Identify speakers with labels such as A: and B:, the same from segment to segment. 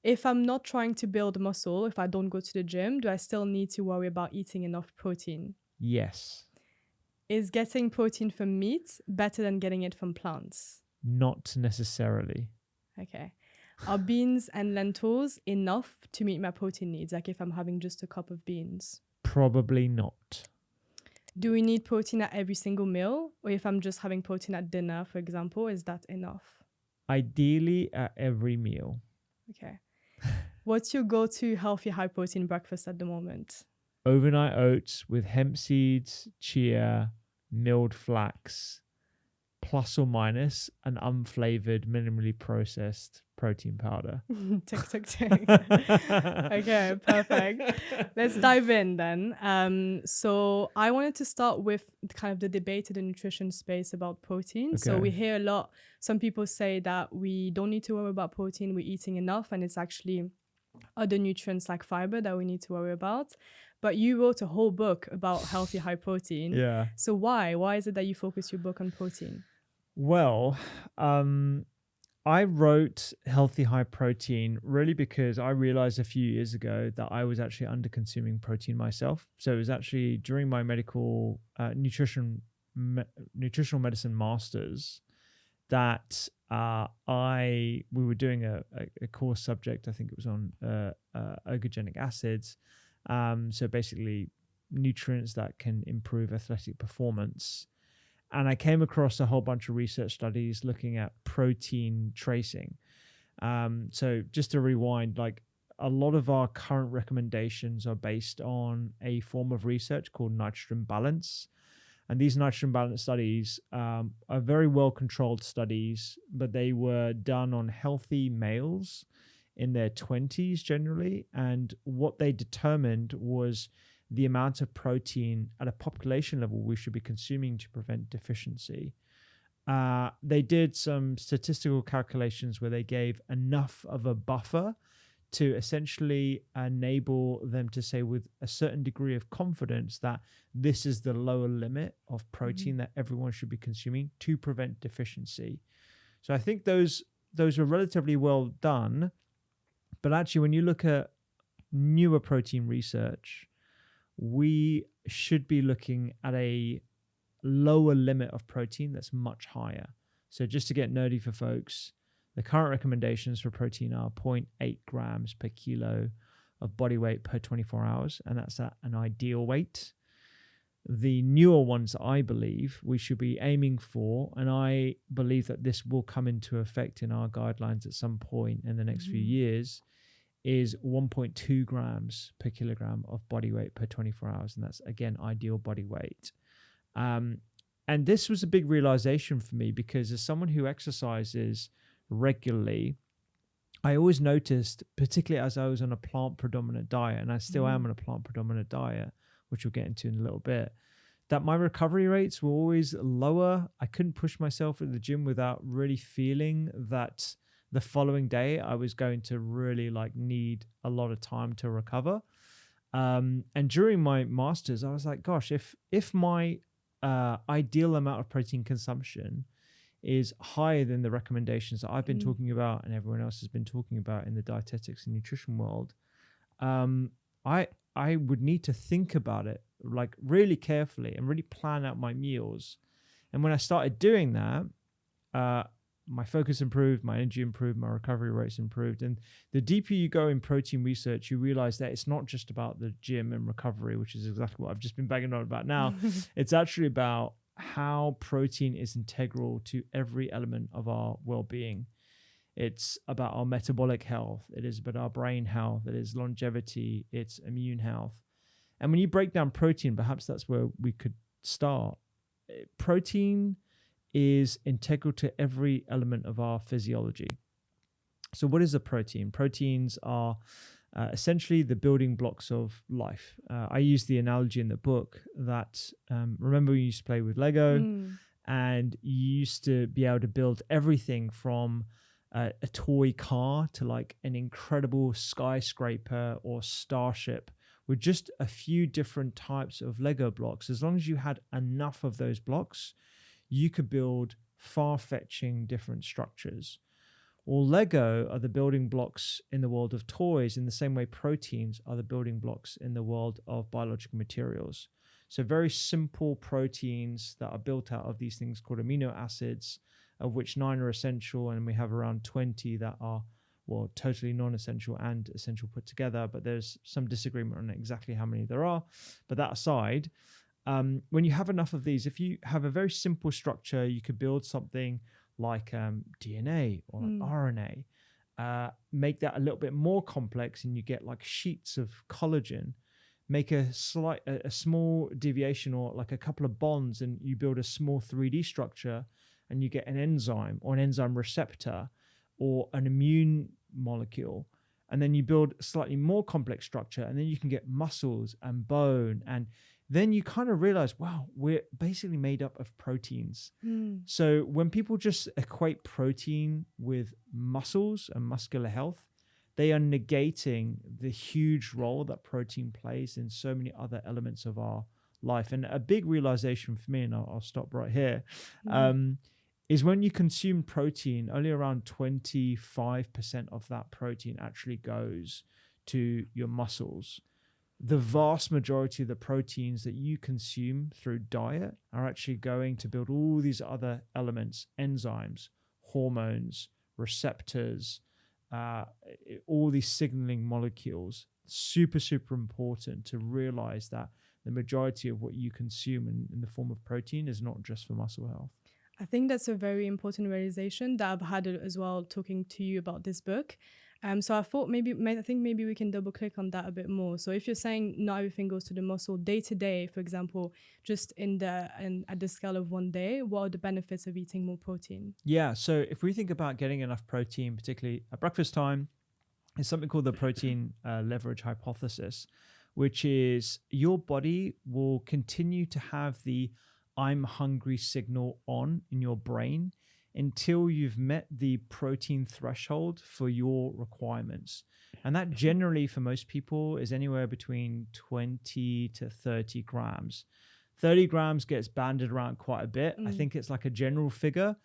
A: if I'm not trying to build muscle, if I don't go to the gym, do I still need to worry about eating enough protein?
B: Yes.
A: Is getting protein from meat better than getting it from plants?
B: Not necessarily.
A: Okay. Are beans and lentils enough to meet my protein needs? Like if I'm having just a cup of beans?
B: Probably not.
A: Do we need protein at every single meal? Or if I'm just having protein at dinner, for example, is that enough?
B: Ideally at every meal.
A: Okay. What's your go-to healthy high protein breakfast at the moment?
B: Overnight oats with hemp seeds, chia, milled flax, plus or minus an unflavored, minimally processed protein powder.
A: Tick, tick, tick. Okay, perfect. Let's dive in then. So I wanted to start with kind of the debate in the nutrition space about protein. So we
B: Okay.
A: hear a lot. Some people say that we don't need to worry about protein. We're eating enough, and it's actually other nutrients like fiber that we need to worry about. But you wrote a whole book about healthy high protein.
B: Yeah.
A: So why? Why is it that you focus your book on protein?
B: Well, I wrote Healthy High Protein really because I realized a few years ago that I was actually under consuming protein myself. So it was actually during my medical nutritional medicine masters that we were doing a course subject. I think it was on ergogenic acids. So basically nutrients that can improve athletic performance. And I came across a whole bunch of research studies looking at protein tracing. So just to rewind, like a lot of our current recommendations are based on a form of research called nitrogen balance. And these nitrogen balance studies are very well controlled studies, but they were done on healthy males in their 20s generally. And what they determined was the amount of protein at a population level we should be consuming to prevent deficiency. They did some statistical calculations where they gave enough of a buffer to essentially enable them to say with a certain degree of confidence that this is the lower limit of protein that everyone should be consuming to prevent deficiency. So I think those were relatively well done. But actually, when you look at newer protein research, we should be looking at a lower limit of protein that's much higher. So just to get nerdy for folks, the current recommendations for protein are 0.8 grams per kilo of body weight per 24 hours, and that's at an ideal weight. The newer ones, I believe, we should be aiming for, and I believe that this will come into effect in our guidelines at some point in the next few years, is 1.2 grams per kilogram of body weight per 24 hours. And that's, again, ideal body weight. And this was a big realization for me because as someone who exercises regularly, I always noticed, particularly as I was on a plant-predominant diet, and I still am on a plant-predominant diet, which we'll get into in a little bit, that my recovery rates were always lower. I couldn't push myself at the gym without really feeling that the following day I was going to really need a lot of time to recover. And during my masters, I was like, gosh, if my ideal amount of protein consumption is higher than the recommendations that I've been talking about and everyone else has been talking about in the dietetics and nutrition world, I would need to think about it really carefully and really plan out my meals. And when I started doing that, my focus improved, my energy improved, my recovery rates improved. And the deeper you go in protein research, you realize that it's not just about the gym and recovery, which is exactly what I've just been banging on about now. It's actually about how protein is integral to every element of our well-being. It's about our metabolic health. It is about our brain health. It is longevity. It's immune health. And when you break down protein, perhaps that's where we could start. Protein is integral to every element of our physiology. So what is a protein? Proteins are essentially the building blocks of life. I use the analogy in the book that, remember we used to play with Lego and you used to be able to build everything from a toy car to an incredible skyscraper or starship with just a few different types of Lego blocks. As long as you had enough of those blocks, you could build far-fetching different structures. Or Lego are the building blocks in the world of toys, in the same way proteins are the building blocks in the world of biological materials. So very simple proteins that are built out of these things called amino acids, of which 9 are essential, and we have around 20 that are, well, totally non-essential and essential put together, but there's some disagreement on exactly how many there are. But that aside, when you have enough of these, if you have a very simple structure, you could build something like DNA or like RNA, make that a little bit more complex, and you get like sheets of collagen. Make a small deviation or like a couple of bonds, and you build a small 3D structure, and you get an enzyme or an enzyme receptor or an immune molecule. And then you build a slightly more complex structure, and then you can get muscles and bone. And then you kind of realize, wow, we're basically made up of proteins. So when people just equate protein with muscles and muscular health, they are negating the huge role that protein plays in so many other elements of our life. And a big realization for me, and I'll stop right here, is when you consume protein, only around 25% of that protein actually goes to your muscles. The vast majority of the proteins that you consume through diet are actually going to build all these other elements, enzymes, hormones, receptors, all these signaling molecules. Super, super important to realize that the majority of what you consume in the form of protein is not just for muscle health.
A: I think that's a very important realization that I've had as well talking to you about this book. So I thought maybe we can double click on that a bit more. So if you're saying not everything goes to the muscle day to day, for example, just at the scale of one day, what are the benefits of eating more protein?
B: Yeah. So if we think about getting enough protein, particularly at breakfast time, it's something called the protein leverage hypothesis, which is your body will continue to have the I'm hungry signal on in your brain until you've met the protein threshold for your requirements. And that generally for most people is anywhere between 20 to 30 grams. 30 grams gets banded around quite a bit. I think it's like a general figure,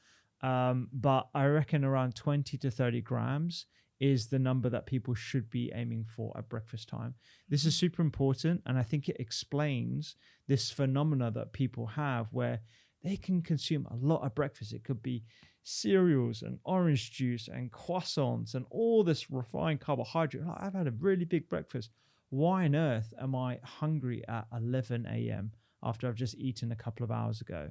B: but I reckon around 20 to 30 grams is the number that people should be aiming for at breakfast time. This is super important, and I think it explains this phenomena that people have where they can consume a lot of breakfast. It could be cereals and orange juice and croissants and all this refined carbohydrate. I've had a really big breakfast. Why on earth am I hungry at 11 a.m. after I've just eaten a couple of hours ago?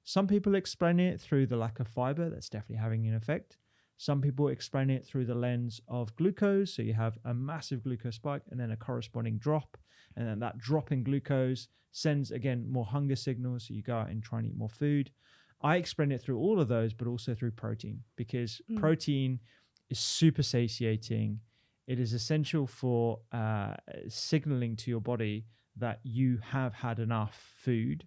B: Some people explain it through the lack of fiber. That's definitely having an effect. Some people explain it through the lens of glucose. So you have a massive glucose spike and then a corresponding drop. And then that drop in glucose sends, again, more hunger signals. So you go out and try and eat more food. I explain it through all of those, but also through protein, because protein is super satiating. It is essential for signaling to your body that you have had enough food.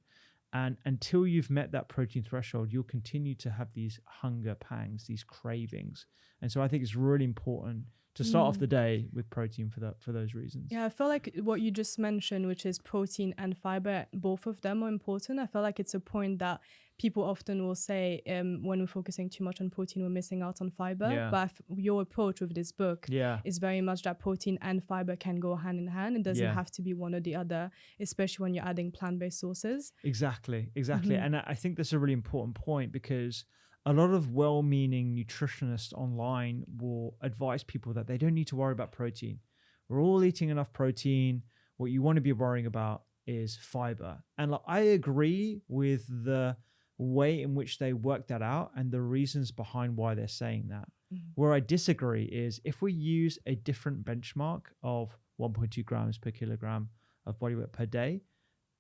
B: And until you've met that protein threshold, you'll continue to have these hunger pangs, these cravings. And so I think it's really important to start off the day with protein for those reasons.
A: Yeah, I feel like what you just mentioned, which is protein and fiber, both of them are important. I feel like it's a point that people often will say when we're focusing too much on protein, we're missing out on fiber.
B: Yeah.
A: But your approach with this book
B: Yeah.
A: is very much that protein and fiber can go hand in hand. It doesn't have to be one or the other, especially when you're adding plant-based sources.
B: Exactly. And I think that's a really important point, because a lot of well-meaning nutritionists online will advise people that they don't need to worry about protein. We're all eating enough protein. What you want to be worrying about is fiber. And I agree with the way in which they work that out and the reasons behind why they're saying that. Where I disagree is if we use a different benchmark of 1.2 grams per kilogram of body weight per day,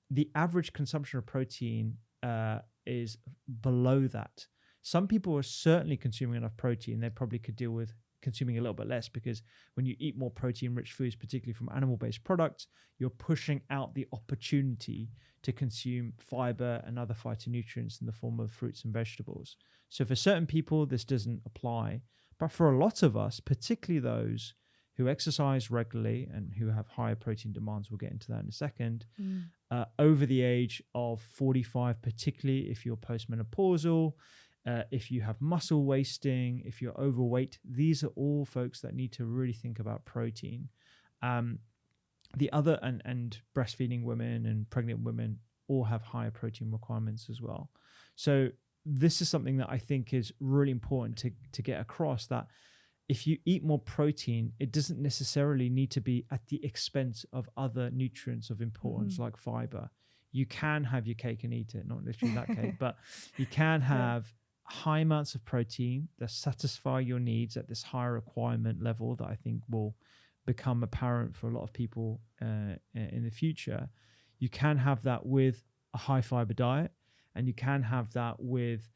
B: the average consumption of protein is below that. Some people are certainly consuming enough protein. They probably could deal with consuming a little bit less, because when you eat more protein-rich foods, particularly from animal-based products, you're pushing out the opportunity to consume fiber and other phytonutrients in the form of fruits and vegetables. So for certain people, this doesn't apply. But for a lot of us, particularly those who exercise regularly and who have higher protein demands, we'll get into that in a second, over the age of 45, particularly if you're postmenopausal, if you have muscle wasting, if you're overweight, these are all folks that need to really think about protein. The other, and breastfeeding women and pregnant women all have higher protein requirements as well. So this is something that I think is really important to get across, that if you eat more protein, it doesn't necessarily need to be at the expense of other nutrients of importance like fiber. You can have your cake and eat it, not literally that cake, but you can have high amounts of protein that satisfy your needs at this higher requirement level that I think will become apparent for a lot of people in the future. You can have that with a high fiber diet, and you can have that with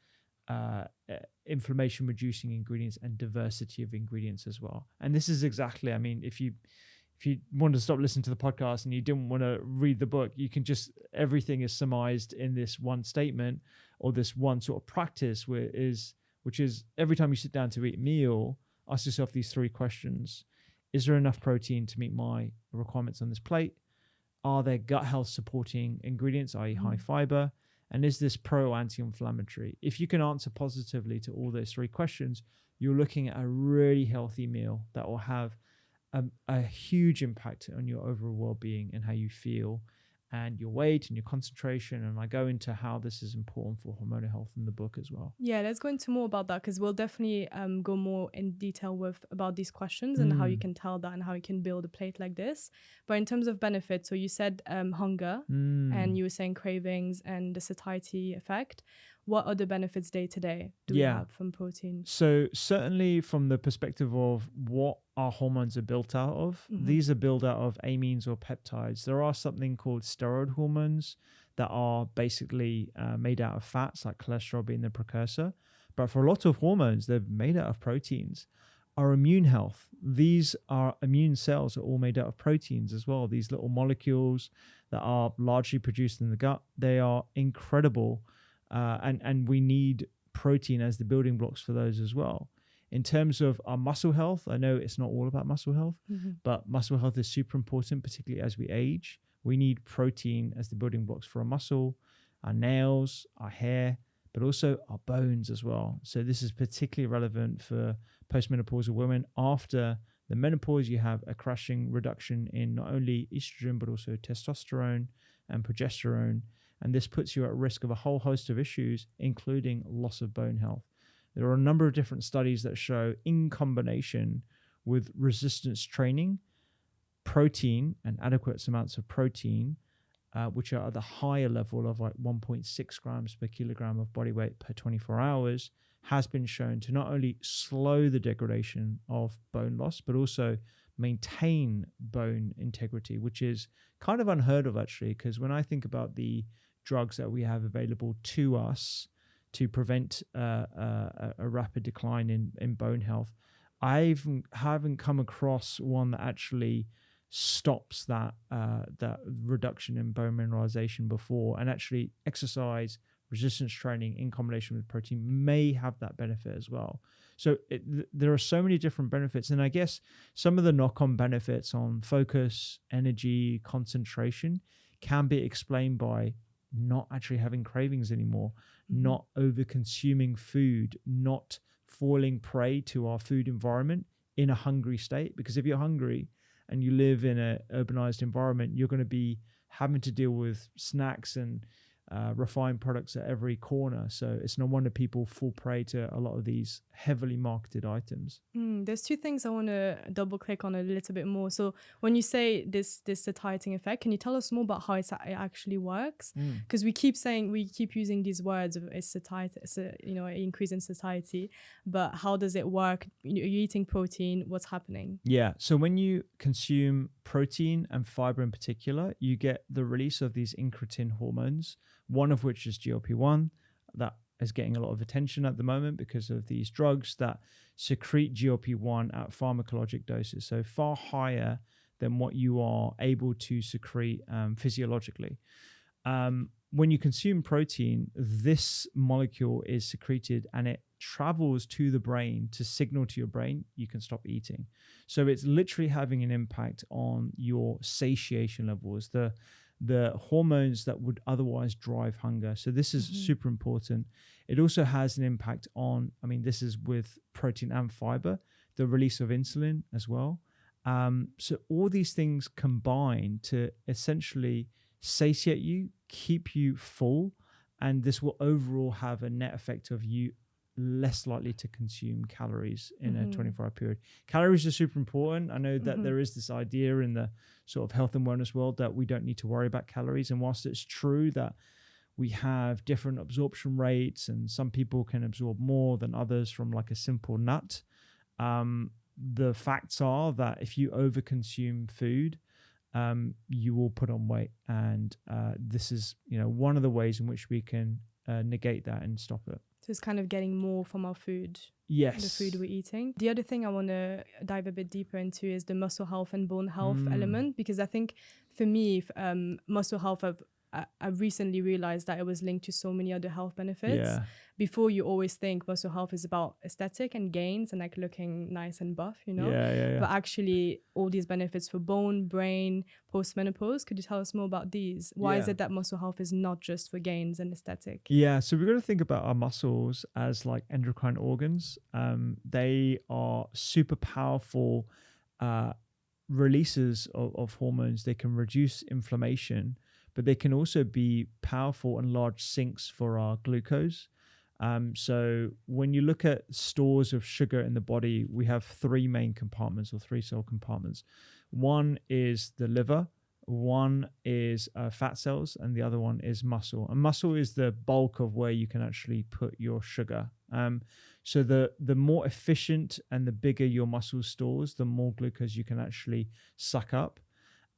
B: inflammation reducing ingredients and diversity of ingredients as well. And this is exactly, I mean, if you wanted to stop listening to the podcast and you didn't want to read the book, you can just, everything is surmised in this one statement or this one sort of practice, which is every time you sit down to eat a meal, ask yourself these 3 questions. Is there enough protein to meet my requirements on this plate? Are there gut health supporting ingredients, i.e. high fiber? And is this pro or anti-inflammatory? If you can answer positively to all those 3 questions, you're looking at a really healthy meal that will have a huge impact on your overall well-being and how you feel and your weight and your concentration. And I go into how this is important for hormonal health in the book as well.
A: Yeah, let's go into more about that, because we'll definitely go more in detail about these questions and how you can tell that and how you can build a plate like this. But in terms of benefits, so you said hunger and you were saying cravings and the satiety effect. What other benefits day to day do we have from protein?
B: So certainly from the perspective of what our hormones are built out of, these are built out of amines or peptides. There are something called steroid hormones that are basically made out of fats, like cholesterol being the precursor. But for a lot of hormones, they're made out of proteins. Our immune health, these are immune cells are all made out of proteins as well. These little molecules that are largely produced in the gut, they are incredible. And we need protein as the building blocks for those as well. In terms of our muscle health, I know it's not all about muscle health, but muscle health is super important, particularly as we age. We need protein as the building blocks for our muscle, our nails, our hair, but also our bones as well. So this is particularly relevant for postmenopausal women. After the menopause, you have a crashing reduction in not only estrogen, but also testosterone and progesterone. And this puts you at risk of a whole host of issues, including loss of bone health. There are a number of different studies that show, in combination with resistance training, protein and adequate amounts of protein, which are at the higher level of like 1.6 grams per kilogram of body weight per 24 hours, has been shown to not only slow the degradation of bone loss, but also maintain bone integrity, which is kind of unheard of actually, because when I think about the drugs that we have available to us to prevent a rapid decline in bone health, I haven't come across one that actually stops that reduction in bone mineralization before. And actually exercise resistance training in combination with protein may have that benefit as well. So there are so many different benefits. And I guess some of the knock-on benefits on focus, energy, concentration can be explained by not actually having cravings anymore, not over-consuming food, not falling prey to our food environment in a hungry state. Because if you're hungry and you live in an urbanized environment, you're going to be having to deal with snacks and refined products at every corner. So it's no wonder people fall prey to a lot of these heavily marketed items.
A: There's 2 things I want to double click on a little bit more. So when you say this satiating effect, can you tell us more about how it actually works? Because we keep using these words of it's satiety, increase in satiety, but how does it work? You're eating protein, what's happening?
B: Yeah, so when you consume protein and fiber in particular, you get the release of these incretin hormones, one of which is GLP-1, that is getting a lot of attention at the moment because of these drugs that secrete GLP-1 at pharmacologic doses, so far higher than what you are able to secrete physiologically. When you consume protein, this molecule is secreted and it travels to the brain to signal to your brain you can stop eating. So it's literally having an impact on your satiation levels, the hormones that would otherwise drive hunger. So this is super important. It also has an impact on, I mean, this is with protein and fiber, the release of insulin as well. So all these things combine to essentially satiate you, keep you full, and this will overall have a net effect of you less likely to consume calories in a 24-hour period. Calories are super important. I know that there is this idea in the sort of health and wellness world that we don't need to worry about calories. And whilst it's true that we have different absorption rates and some people can absorb more than others from like a simple nut, the facts are that if you overconsume food, you will put on weight. And this is, one of the ways in which we can negate that and stop it.
A: So it's kind of getting more from our food.
B: Yes.
A: The food we're eating. The other thing I want to dive a bit deeper into is the muscle health and bone health element, because I think for me, muscle health, I've recently realized that it was linked to so many other health benefits.
B: Yeah.
A: Before, you always think muscle health is about aesthetic and gains and like looking nice and buff,
B: Yeah.
A: But actually, all these benefits for bone, brain, post-menopause. Could you tell us more about these? Why is it that muscle health is not just for gains and aesthetic?
B: Yeah, so we're going to think about our muscles as like endocrine organs. They are super powerful releases of hormones. They can reduce inflammation, but they can also be powerful and large sinks for our glucose. So when you look at stores of sugar in the body, we have three main compartments or three cell compartments. One is the liver, one is fat cells, and the other one is muscle. And muscle is the bulk of where you can actually put your sugar. So the more efficient and the bigger your muscle stores, the more glucose you can actually suck up.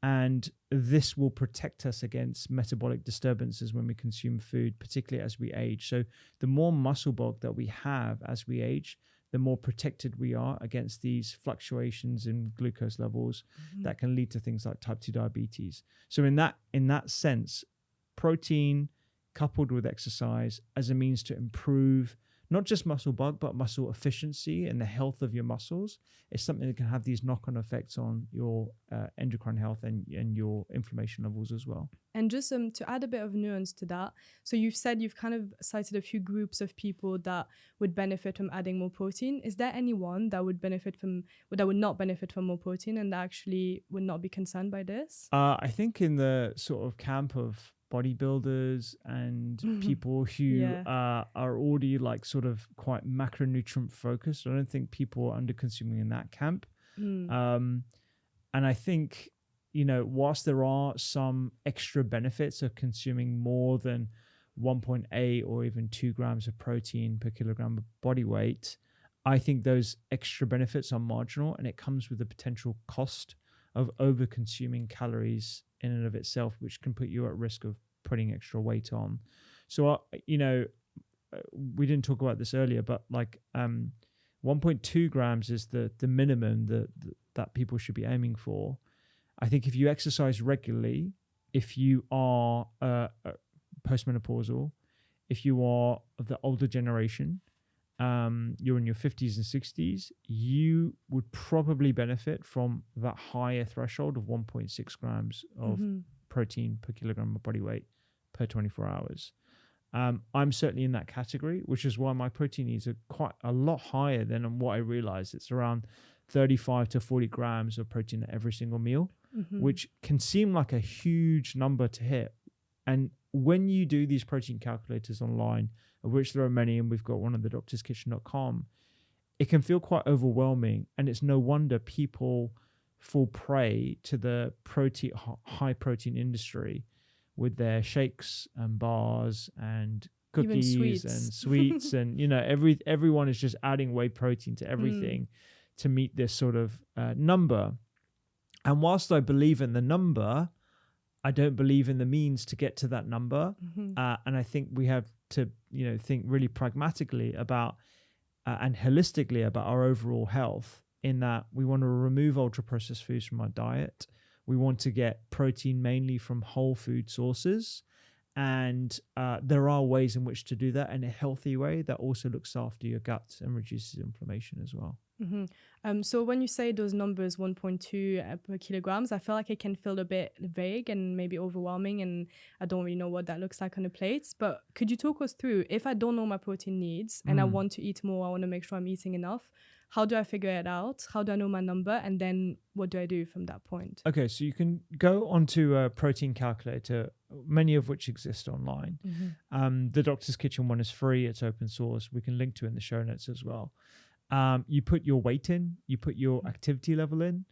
B: And this will protect us against metabolic disturbances when we consume food, particularly as we age. So the more muscle bulk that we have as we age, the more protected we are against these fluctuations in glucose levels that can lead to things like type 2 diabetes. So in that sense, protein coupled with exercise as a means to improve not just muscle bulk, but muscle efficiency and the health of your muscles is something that can have these knock-on effects on your endocrine health and your inflammation levels as well.
A: And just to add a bit of nuance to that, so you've kind of cited a few groups of people that would benefit from adding more protein. Is there anyone that would not benefit from more protein and that actually would not be concerned by this?
B: I think in the sort of camp of bodybuilders and people who are already like sort of quite macronutrient focused. I don't think people are under consuming in that camp. And I think, whilst there are some extra benefits of consuming more than 1.8 or even 2 grams of protein per kilogram of body weight, I think those extra benefits are marginal, and it comes with the potential cost of over consuming calories in and of itself, which can put you at risk of putting extra weight on. So, we didn't talk about this earlier, but like 1.2 grams is the minimum that people should be aiming for. I think if you exercise regularly, if you are postmenopausal, if you are of the older generation, you're in your 50s and 60s, you would probably benefit from that higher threshold of 1.6 grams of protein per kilogram of body weight per 24 hours. I'm certainly in that category, which is why my protein needs are quite a lot higher than what I realized. It's around 35 to 40 grams of protein at every single meal, which can seem like a huge number to hit. And when you do these protein calculators online, of which there are many, and we've got one on the doctorskitchen.com, it can feel quite overwhelming. And it's no wonder people fall prey to the high protein industry with their shakes and bars and cookies and sweets and everyone is just adding whey protein to everything to meet this sort of number. And whilst I believe in the number, I don't believe in the means to get to that number. And I think we have to think really pragmatically about and holistically about our overall health, in that we want to remove ultra processed foods from our diet. We want to get protein mainly from whole food sources. And there are ways in which to do that in a healthy way that also looks after your gut and reduces inflammation as well.
A: So when you say those numbers 1.2 per kilograms, I feel like it can feel a bit vague and maybe overwhelming, and I don't really know what that looks like on the plates. But could you talk us through, if I don't know my protein needs and I want to eat more, I want to make sure I'm eating enough, how do I figure it out? How do I know my number? And then what do I do from that point?
B: Okay, so you can go onto a protein calculator, many of which exist online. The Doctor's Kitchen one is free. It's open source. We can link to it in the show notes as well. You put your weight in, you put your activity level in,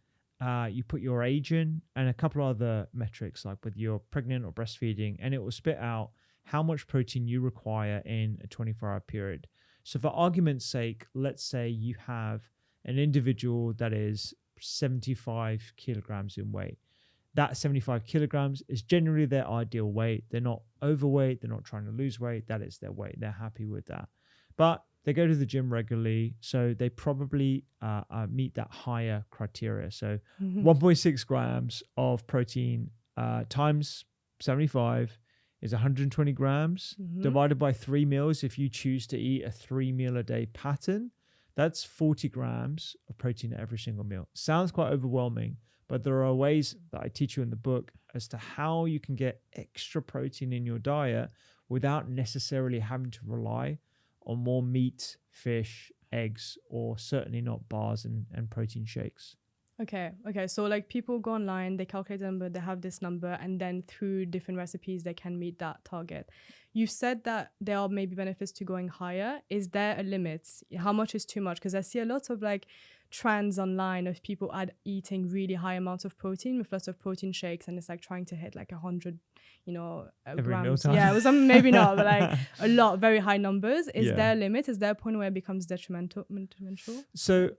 B: you put your age in, and a couple of other metrics like with your pregnant or breastfeeding, and it will spit out how much protein you require in a 24-hour period. So for argument's sake, let's say you have an individual that is 75 kilograms in weight. That 75 kilograms is generally their ideal weight. They're not overweight. They're not trying to lose weight. That is their weight. They're happy with that. But they go to the gym regularly, so they probably meet that higher criteria. So 1.6 grams of protein times 75 is 120 grams, divided by 3 meals. If you choose to eat a 3-meal-a-day pattern, that's 40 grams of protein at every single meal. Sounds quite overwhelming, but there are ways that I teach you in the book as to how you can get extra protein in your diet without necessarily having to rely on more meat, fish, eggs, or certainly not bars and protein shakes.
A: Okay. So like people go online, they calculate the number, they have this number, and then through different recipes, they can meet that target. You said that there are maybe benefits to going higher. Is there a limit? How much is too much? Because I see a lot of like trends online of people eating really high amounts of protein with lots of protein shakes, and it's like trying to hit like 100,
B: Every
A: grams.
B: mealtime.
A: Yeah, it was maybe not, but like a lot, very high numbers. Is there a limit? Is there a point where it becomes detrimental?
B: So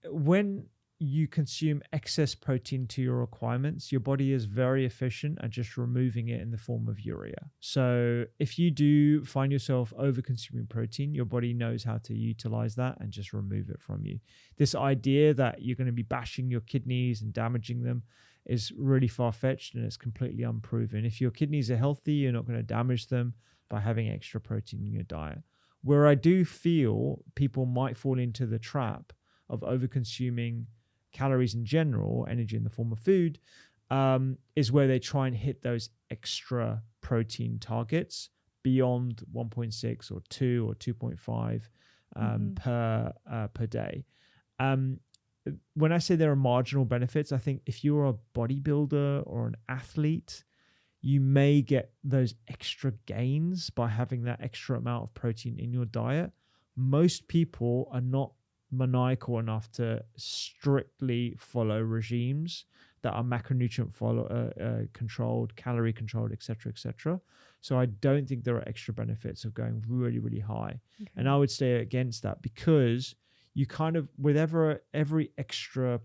B: when you consume excess protein to your requirements, your body is very efficient at just removing it in the form of urea. So if you do find yourself over consuming protein, your body knows how to utilize that and just remove it from you. This idea that you're going to be bashing your kidneys and damaging them is really far-fetched, and it's completely unproven. If your kidneys are healthy, you're not going to damage them by having extra protein in your diet. Where I do feel people might fall into the trap of over-consuming calories in general, energy in the form of food, is where they try and hit those extra protein targets beyond 1.6 or 2 or 2.5 per day. When I say there are marginal benefits, I think if you're a bodybuilder or an athlete, you may get those extra gains by having that extra amount of protein in your diet. Most people are not maniacal enough to strictly follow regimes that are macronutrient controlled, calorie controlled, etc. So I don't think there are extra benefits of going really, really high. Okay. And I would stay against that, because you kind of, with every extra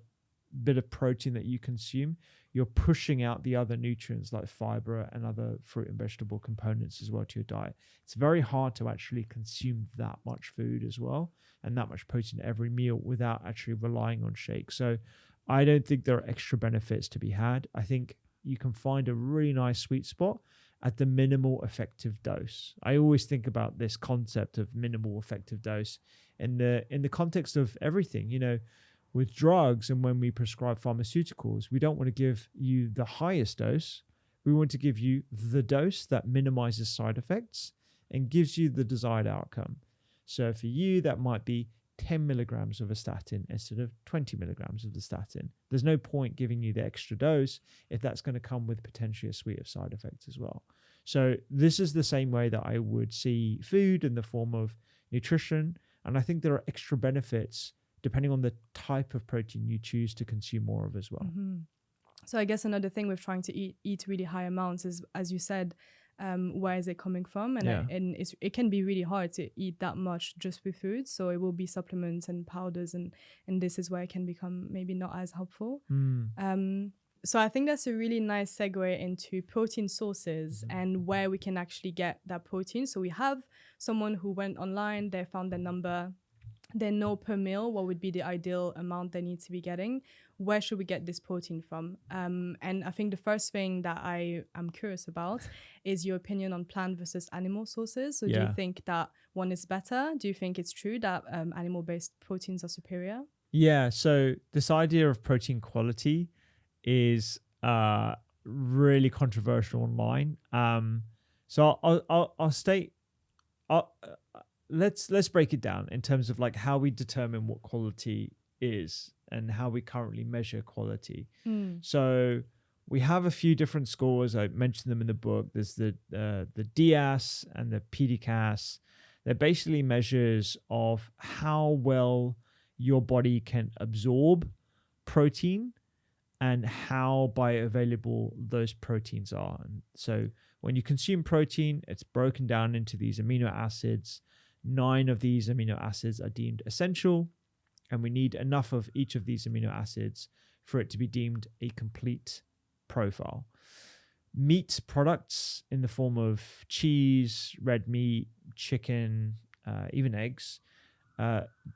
B: bit of protein that you consume, you're pushing out the other nutrients like fiber and other fruit and vegetable components as well to your diet. It's very hard to actually consume that much food as well and that much protein every meal without actually relying on shakes. So I don't think there are extra benefits to be had. I think you can find a really nice sweet spot at the minimal effective dose. I always think about this concept of minimal effective dose in the context of everything, with drugs. And when we prescribe pharmaceuticals, we don't want to give you the highest dose. We want to give you the dose that minimizes side effects and gives you the desired outcome. So for you, that might be 10 milligrams of a statin instead of 20 milligrams of the statin. There's no point giving you the extra dose if that's going to come with potentially a suite of side effects as well. So this is the same way that I would see food in the form of nutrition. And I think there are extra benefits depending on the type of protein you choose to consume more of as well.
A: So I guess another thing with trying to eat really high amounts is, as you said, where is it coming from? And it can be really hard to eat that much just with food. So it will be supplements and powders, and this is where it can become maybe not as helpful. So I think that's a really nice segue into protein sources and where we can actually get that protein. So we have someone who went online, they found their number, they know per meal what would be the ideal amount they need to be getting. Where should we get this protein from? And I think the first thing that I am curious about is your opinion on plant versus animal sources. So do you
B: Yeah.
A: think that one is better? Do you think it's true that animal-based proteins are superior?
B: Yeah. So this idea of protein quality is really controversial online. So I'll state. I'll, let's break it down in terms of like how we determine what quality is and how we currently measure quality. So we have a few different scores. I mentioned them in the book. There's the DAS and the PDCAS. They're basically measures of how well your body can absorb protein and how bioavailable those proteins are. And so when you consume protein, it's broken down into these amino acids. 9 of these amino acids are deemed essential, and we need enough of each of these amino acids for it to be deemed a complete profile. Meat products in the form of cheese, red meat, chicken, even eggs,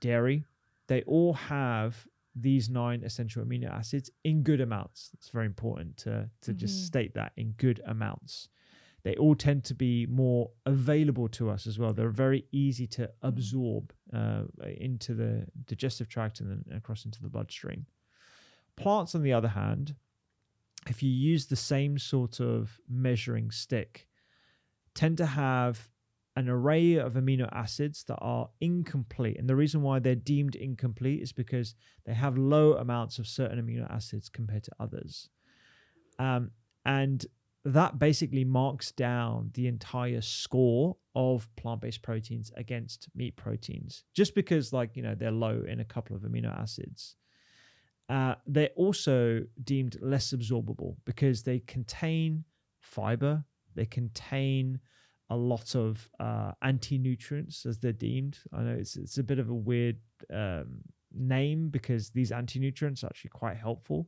B: dairy, they all have these 9 essential amino acids in good amounts. It's very important to just state that, in good amounts. They all tend to be more available to us as well. They're very easy to absorb into the digestive tract and then across into the bloodstream. Plants, on the other hand, if you use the same sort of measuring stick, tend to have an array of amino acids that are incomplete. And the reason why they're deemed incomplete is because they have low amounts of certain amino acids compared to others. And that basically marks down the entire score of plant-based proteins against meat proteins, just because, like, you know, they're low in a couple of amino acids. They're also deemed less absorbable because they contain fiber, they contain a lot of anti-nutrients, as they're deemed. I know it's a bit of a weird name, because these anti-nutrients are actually quite helpful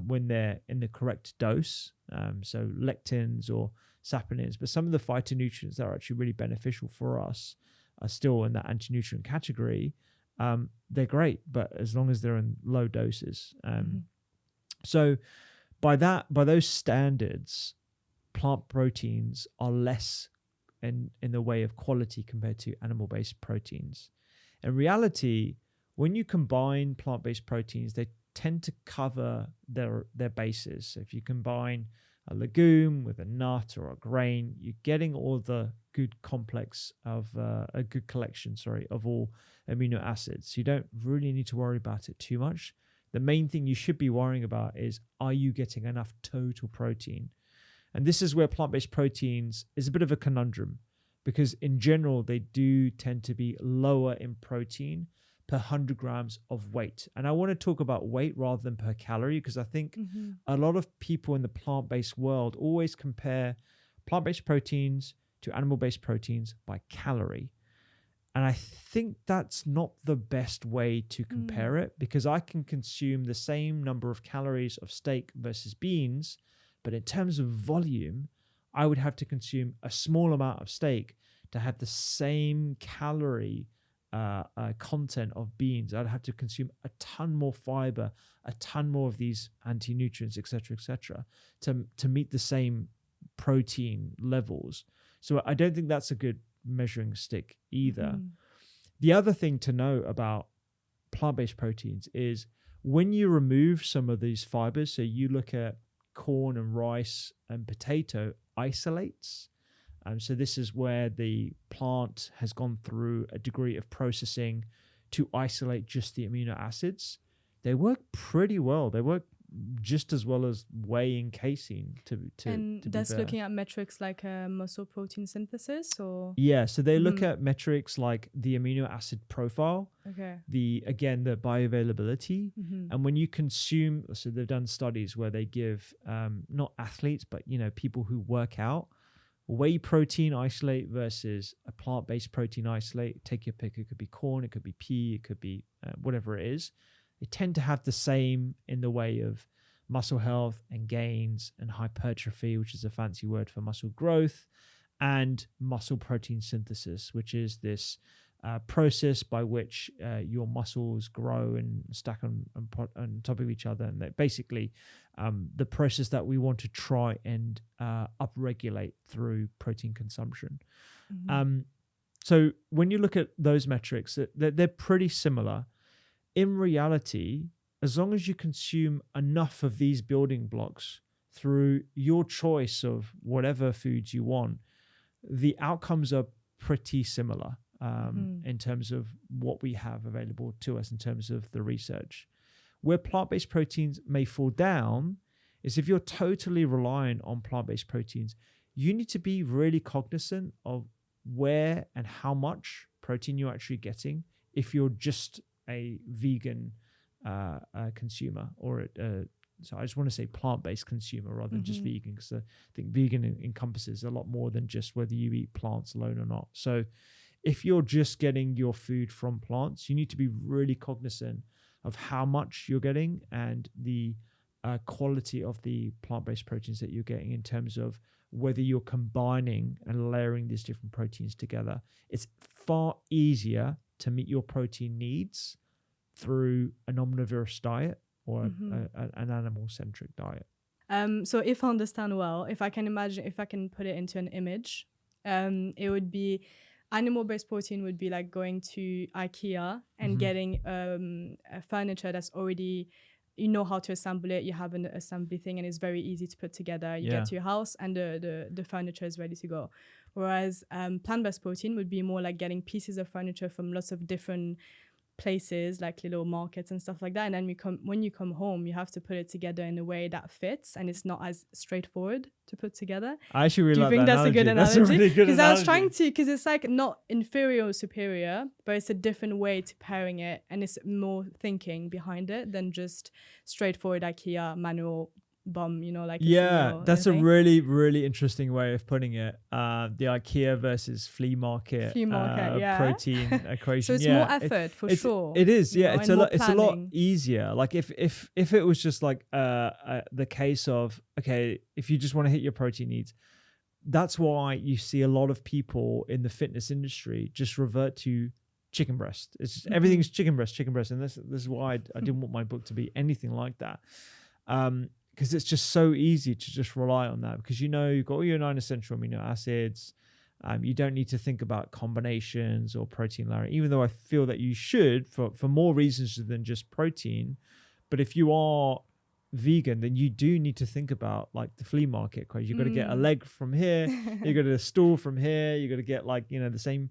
B: when they're in the correct dose. So lectins or saponins, but some of the phytonutrients that are actually really beneficial for us are still in that anti-nutrient category. They're great, but as long as they're in low doses. So by those standards, plant proteins are less in the way of quality compared to animal-based proteins. In reality, when you combine plant-based proteins, they tend to cover their bases. So if you combine a legume with a nut or a grain, you're getting all the good complex of a good collection, of all amino acids. You don't really need to worry about it too much. The main thing you should be worrying about is, are you getting enough total protein? And this is where plant-based proteins is a bit of a conundrum, because in general, they do tend to be lower in protein per 100 grams of weight. And I want to talk about weight rather than per calorie, because I think a lot of people in the plant-based world always compare plant-based proteins to animal-based proteins by calorie. And I think that's not the best way to compare it, because I can consume the same number of calories of steak versus beans, but in terms of volume, I would have to consume a small amount of steak to have the same calorie content of beans. I'd have to consume a ton more fiber, a ton more of these anti-nutrients, etc., to meet the same protein levels. So I don't think that's a good measuring stick either. The other thing to know about plant-based proteins is, when you remove some of these fibers, so you look at corn and rice and potato isolates. So this is where the plant has gone through a degree of processing to isolate just the amino acids. They work pretty well. They work just as well as whey and casein.
A: And that's looking at metrics like muscle protein synthesis, or
B: yeah. So they look at metrics like the amino acid profile.
A: Okay.
B: The bioavailability, and when you consume. So they've done studies where they give not athletes, but people who work out, whey protein isolate versus a plant-based protein isolate. Take your pick. It could be corn, it could be pea, it could be whatever it is. They tend to have the same in the way of muscle health and gains and hypertrophy, which is a fancy word for muscle growth, and muscle protein synthesis, which is this process by which your muscles grow and stack on top of each other, and that basically the process that we want to try and upregulate through protein consumption. So when you look at those metrics, they're pretty similar. In reality, as long as you consume enough of these building blocks through your choice of whatever foods you want, the outcomes are pretty similar in terms of what we have available to us in terms of the research. Where plant-based proteins may fall down is if you're totally reliant on plant-based proteins, you need to be really cognizant of where and how much protein you're actually getting if you're just a vegan consumer, or so I just want to say plant-based consumer rather than just vegan, because I think vegan encompasses a lot more than just whether you eat plants alone or not. So if you're just getting your food from plants, you need to be really cognizant of how much you're getting and the quality of the plant-based proteins that you're getting, in terms of whether you're combining and layering these different proteins together. It's far easier to meet your protein needs through an omnivorous diet or an animal-centric diet.
A: So if I understand well, if I can put it into an image, it would be animal-based protein would be like going to IKEA and getting a furniture that's already, you know how to assemble it, you have an assembly thing, and it's very easy to put together. You get to your house and the furniture is ready to go. Whereas plant-based protein would be more like getting pieces of furniture from lots of different places, like little markets and stuff like that, and then when you come home, you have to put it together in a way that fits, and it's not as straightforward to put together.
B: I actually really like that.
A: Do you think that's a good analogy?
B: That's a really good analogy.
A: Because I was trying to, because it's like not inferior or superior, but it's a different way to pairing it, and it's more thinking behind it than just straightforward IKEA manual bum, you know, like
B: that's a really, really interesting way of putting it. The IKEA versus flea market protein equation.
A: So it's more effort for sure.
B: It is, yeah.
A: It's
B: a lot easier. Like if it was just like the case of, okay, if you just want to hit your protein needs, that's why you see a lot of people in the fitness industry just revert to chicken breast. It's just, everything's chicken breast, and this is why I didn't want my book to be anything like that. Because it's just so easy to just rely on that, because you've got all your 9 essential amino acids. You don't need to think about combinations or protein layering, even though I feel that you should for more reasons than just protein. But if you are vegan, then you do need to think about like the flea market equation. You've got to get a leg from here, you got to get a stool from here, you got to get like, the same.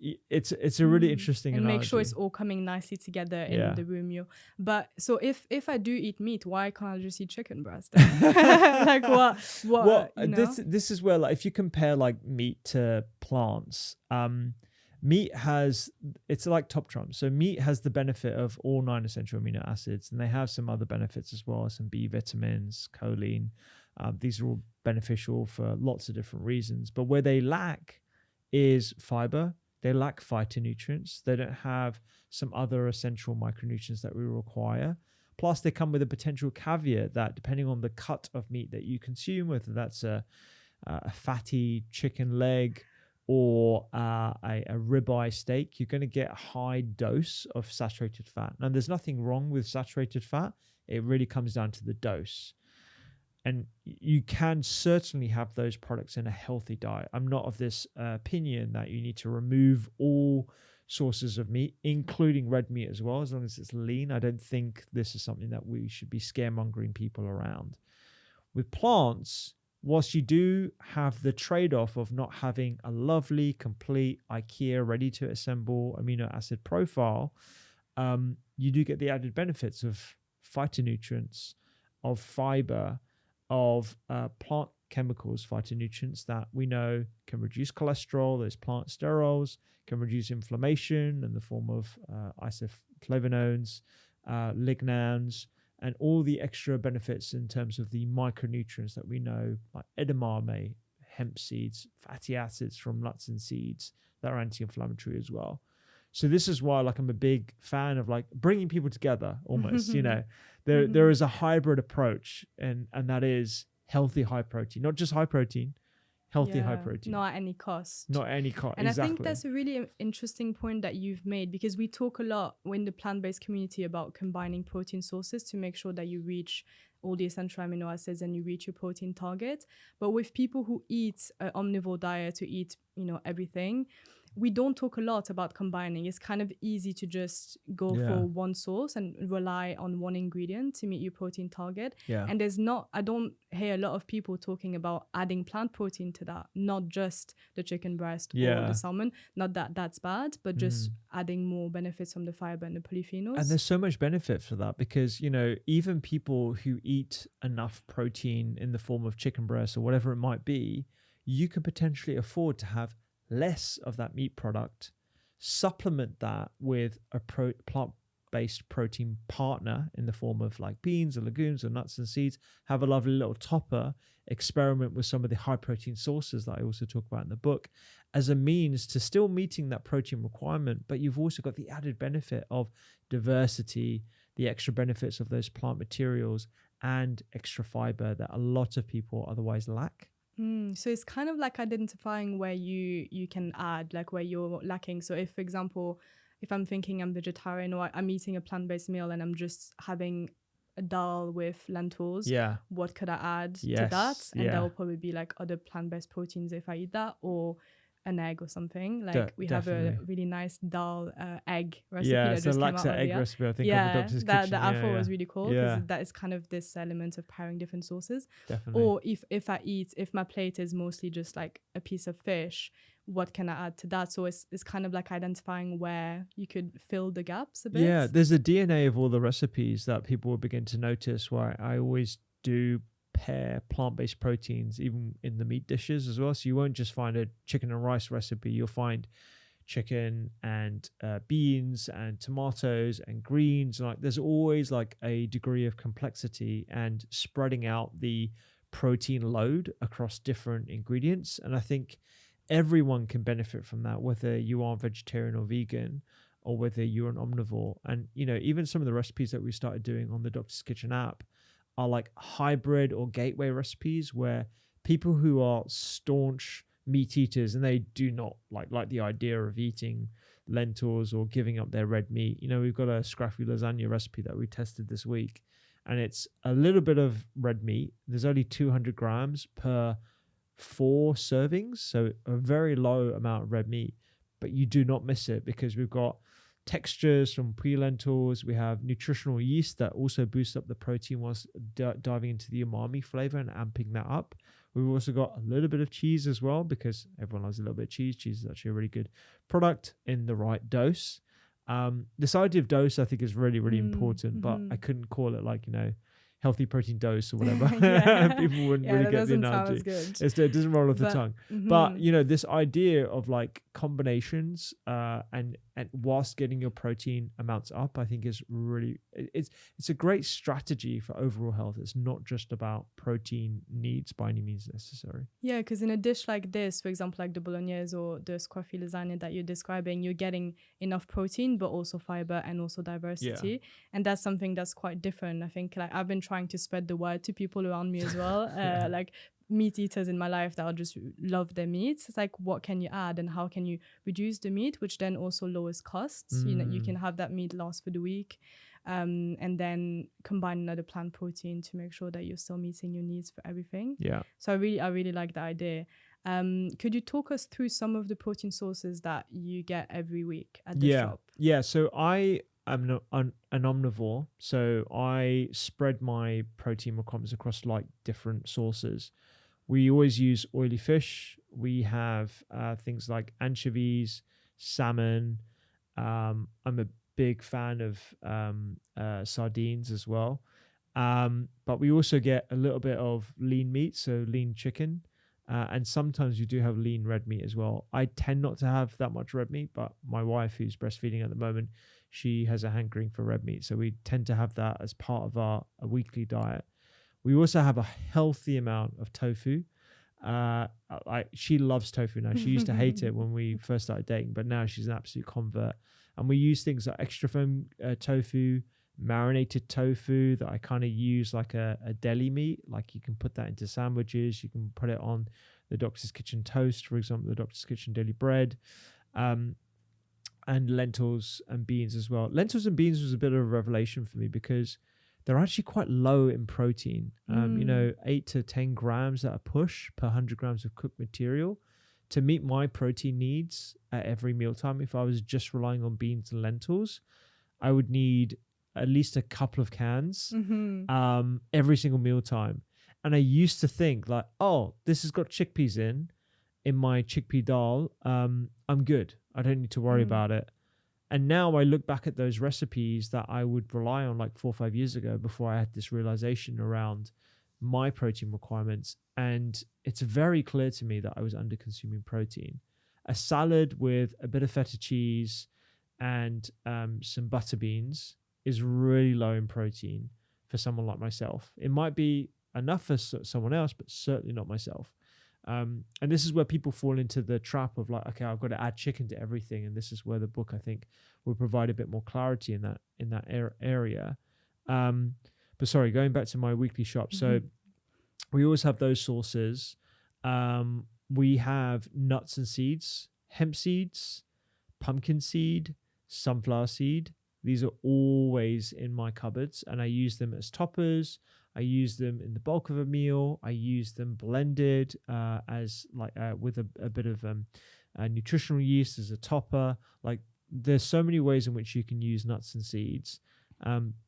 B: It's a really interesting
A: and
B: analogy.
A: Make sure it's all coming nicely together in the room. But so if I do eat meat, why can't I just eat chicken breast? Like what?
B: Well, this is where, like, if you compare like meat to plants, meat it's like top trump. So meat has the benefit of all 9 essential amino acids, and they have some other benefits as well, some B vitamins, choline. These are all beneficial for lots of different reasons. But where they lack is fiber. They lack phytonutrients. They don't have some other essential micronutrients that we require. Plus, they come with a potential caveat that depending on the cut of meat that you consume, whether that's a fatty chicken leg or a ribeye steak, you're going to get a high dose of saturated fat. Now, there's nothing wrong with saturated fat. It really comes down to the dose. And you can certainly have those products in a healthy diet. I'm not of this opinion that you need to remove all sources of meat, including red meat as well, as long as it's lean. I don't think this is something that we should be scaremongering people around. With plants, whilst you do have the trade-off of not having a lovely, complete IKEA ready-to-assemble amino acid profile, you do get the added benefits of phytonutrients, of fiber, of plant chemicals, phytonutrients that we know can reduce cholesterol. Those plant sterols can reduce inflammation in the form of isoflavonoids, lignans, and all the extra benefits in terms of the micronutrients that we know, like edamame, hemp seeds, fatty acids from nuts and seeds that are anti-inflammatory as well. So this is why, like, I'm a big fan of like bringing people together almost. There is a hybrid approach, and that is healthy high protein, not just high protein. healthy high protein.
A: Not at any cost.
B: Not any cost.
A: And
B: exactly.
A: I think that's a really interesting point that you've made, because we talk a lot in the plant-based community about combining protein sources to make sure that you reach all the essential amino acids and you reach your protein target. But with people who eat an omnivore diet, to eat, everything, we don't talk a lot about combining. It's kind of easy to just go for one source and rely on one ingredient to meet your protein target.
B: Yeah.
A: And I don't hear a lot of people talking about adding plant protein to that, not just the chicken breast or the salmon. Not that that's bad, but just adding more benefits from the fiber and the polyphenols.
B: And there's so much benefit for that, because, even people who eat enough protein in the form of chicken breast or whatever it might be, you could potentially afford to have less of that meat product, supplement that with a plant-based protein partner in the form of like beans or legumes or nuts and seeds, have a lovely little topper, experiment with some of the high protein sources that I also talk about in the book, as a means to still meeting that protein requirement, but you've also got the added benefit of diversity, the extra benefits of those plant materials, and extra fiber that a lot of people otherwise lack.
A: So it's kind of like identifying where you can add, like where you're lacking. So if, for example, if I'm thinking I'm vegetarian or I'm eating a plant-based meal and I'm just having a dal with lentils, what could I add to that? And that will probably be like other plant-based proteins if I eat that, or an egg or something. Like we
B: definitely
A: have a really nice dal egg recipe
B: that
A: that just came out
B: egg
A: earlier.
B: recipe, I think, on the Doctor's Kitchen.
A: That I thought was really cool, because that is kind of this element of pairing different sources.
B: Definitely.
A: Or if my plate is mostly just like a piece of fish, what can I add to that? So it's kind of like identifying where you could fill the gaps a bit.
B: Yeah, there's a DNA of all the recipes that people will begin to notice, where I always do pair plant-based proteins even in the meat dishes as well. So you won't just find a chicken and rice recipe, you'll find chicken and beans and tomatoes and greens. Like there's always like a degree of complexity and spreading out the protein load across different ingredients. And I think everyone can benefit from that, whether you are vegetarian or vegan, or whether you're an omnivore. And even some of the recipes that we started doing on the Doctor's Kitchen app are like hybrid or gateway recipes, where people who are staunch meat eaters and they do not like the idea of eating lentils or giving up their red meat. We've got a scruffy lasagna recipe that we tested this week, and it's a little bit of red meat. There's only 200 grams per 4 servings, so a very low amount of red meat, but you do not miss it, because we've got textures from pre-lentils. We have nutritional yeast that also boosts up the protein whilst diving into the umami flavor and amping that up. We've also got a little bit of cheese as well, because everyone loves a little bit of cheese. Cheese is actually a really good product in the right dose. This idea of dose, I think, is really, really important, but I couldn't call it healthy protein dose or whatever. People wouldn't really get the analogy. It doesn't roll off the tongue. But this idea of like combinations and whilst getting your protein amounts up, I think is really it's a great strategy for overall health. It's not just about protein needs by any means necessary.
A: Yeah, because in a dish like this, for example, like the bolognese or the scruffy lasagna that you're describing, you're getting enough protein but also fiber and also diversity. And that's something that's quite different. I think I've been trying to spread the word to people around me as well. Like meat eaters in my life that just love their meat. It's like, what can you add and how can you reduce the meat, which then also lowers costs. You can have that meat last for the week, and then combine another plant protein to make sure that you're still meeting your needs for everything. So I really like the idea. Could you talk us through some of the protein sources that you get every week at the shop?
B: So I'm an omnivore, so I spread my protein requirements across like different sources. We always use oily fish. We have things like anchovies, salmon. I'm a big fan of sardines as well. But we also get a little bit of lean meat, so lean chicken. And sometimes you do have lean red meat as well. I tend not to have that much red meat, but my wife, who's breastfeeding at the moment, she has a hankering for red meat. So we tend to have that as part of our weekly diet. We also have a healthy amount of tofu. She loves tofu now. She used to hate it when we first started dating, but now she's an absolute convert. And we use things like extra firm tofu, marinated tofu that I kind of use like a deli meat. Like you can put that into sandwiches. You can put it on the Doctor's Kitchen toast, for example, the Doctor's Kitchen daily bread, and lentils and beans as well. Lentils and beans was a bit of a revelation for me because they're actually quite low in protein. 8 to 10 grams at a push per 100 grams of cooked material. To meet my protein needs at every mealtime, if I was just relying on beans and lentils, I would need at least a couple of cans every single mealtime. And I used to think like, oh, this has got chickpeas in my chickpea dal. I'm good. I don't need to worry about it. And now I look back at those recipes that I would rely on like 4 or 5 years ago before I had this realization around my protein requirements. And it's very clear to me that I was under consuming protein. A salad with a bit of feta cheese and some butter beans is really low in protein for someone like myself. It might be enough for someone else, but certainly not myself. And this is where people fall into the trap of like, okay, I've got to add chicken to everything. And this is where the book, I think, will provide a bit more clarity in that area. But sorry, going back to my weekly shop. So we always have those sources. We have nuts and seeds, hemp seeds, pumpkin seed, sunflower seed. These are always in my cupboards, and I use them as toppers. I use them in the bulk of a meal. I use them blended as like with a bit of nutritional yeast as a topper. Like there's so many ways in which you can use nuts and seeds.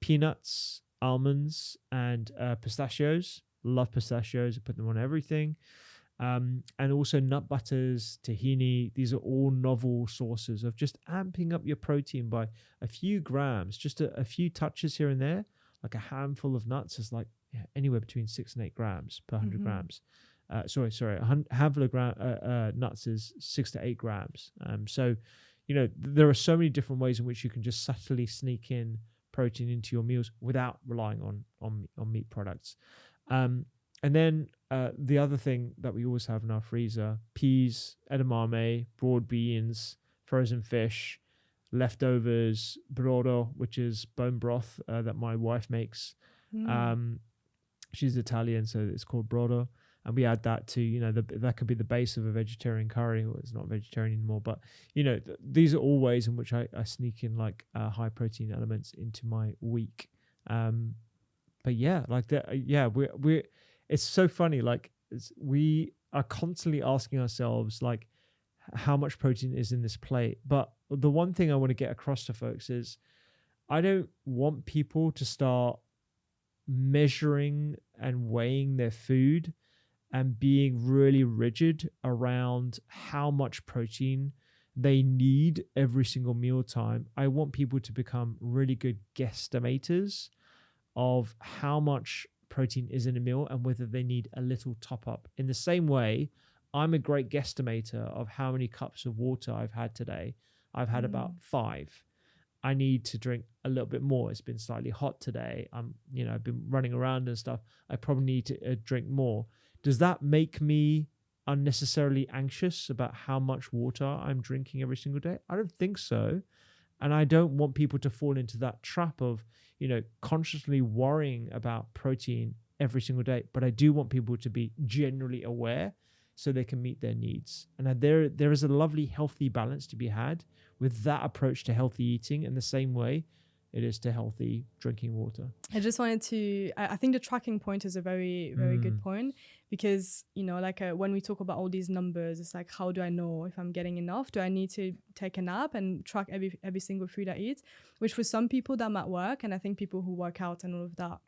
B: Peanuts, almonds, and pistachios. Love pistachios. I put them on everything. And also nut butters, tahini. These are all novel sources of just amping up your protein by a few grams, just a few touches here and there. Like a handful of nuts is like anywhere between 6 and 8 grams per 100 grams. Sorry, a handful of nuts is 6 to 8 grams. So, there are so many different ways in which you can just subtly sneak in protein into your meals without relying on meat products. And then the other thing that we always have in our freezer: peas, edamame, broad beans, frozen fish, leftovers, brodo, which is bone broth that my wife makes. She's Italian, so it's called brodo, and we add that to that could be the base of a vegetarian curry. Well, it's not vegetarian anymore, but these are all ways in which I sneak in like high protein elements into my week. But yeah, like that. Yeah, we're it's so funny. Like we are constantly asking ourselves like, how much protein is in this plate? But the one thing I want to get across to folks is I don't want people to start measuring and weighing their food and being really rigid around how much protein they need every single mealtime. I want people to become really good guesstimators of how much protein is in a meal and whether they need a little top up. In the same way, I'm a great guesstimator of how many cups of water I've had today. I've had about 5. I need to drink a little bit more. It's been slightly hot today. I've been running around and stuff. I probably need to drink more. Does that make me unnecessarily anxious about how much water I'm drinking every single day? I don't think so. And I don't want people to fall into that trap of, consciously worrying about protein every single day. But I do want people to be generally aware so they can meet their needs. And there is a lovely, healthy balance to be had with that approach to healthy eating in the same way it is to healthy drinking water. I
A: just wanted to, I think the tracking point is a very, very good point because, when we talk about all these numbers, it's like, how do I know if I'm getting enough? Do I need to take a nap and track every single food I eat? Which for some people that might work. And I think people who work out and all of that,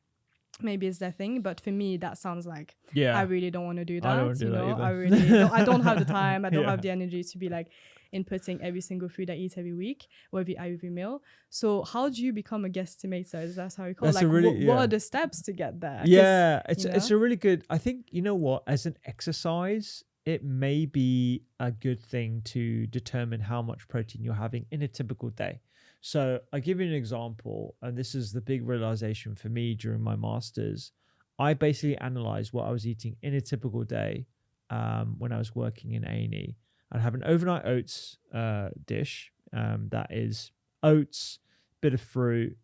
A: maybe it's their thing, but for me that sounds like I really don't want to do that.
B: I don't want to do that
A: either. I don't have the time. I don't have the energy to be like inputting every single food I eat every week or every meal. So how do you become a guesstimator? Is that how you call it? What are the steps to get there?
B: Yeah, it's a really good, I think, as an exercise, it may be a good thing to determine how much protein you're having in a typical day. So I give you an example, and this is the big realization for me during my master's. I basically analyzed what I was eating in a typical day when I was working in A&E. I'd have an overnight oats dish that is oats, bit of fruit,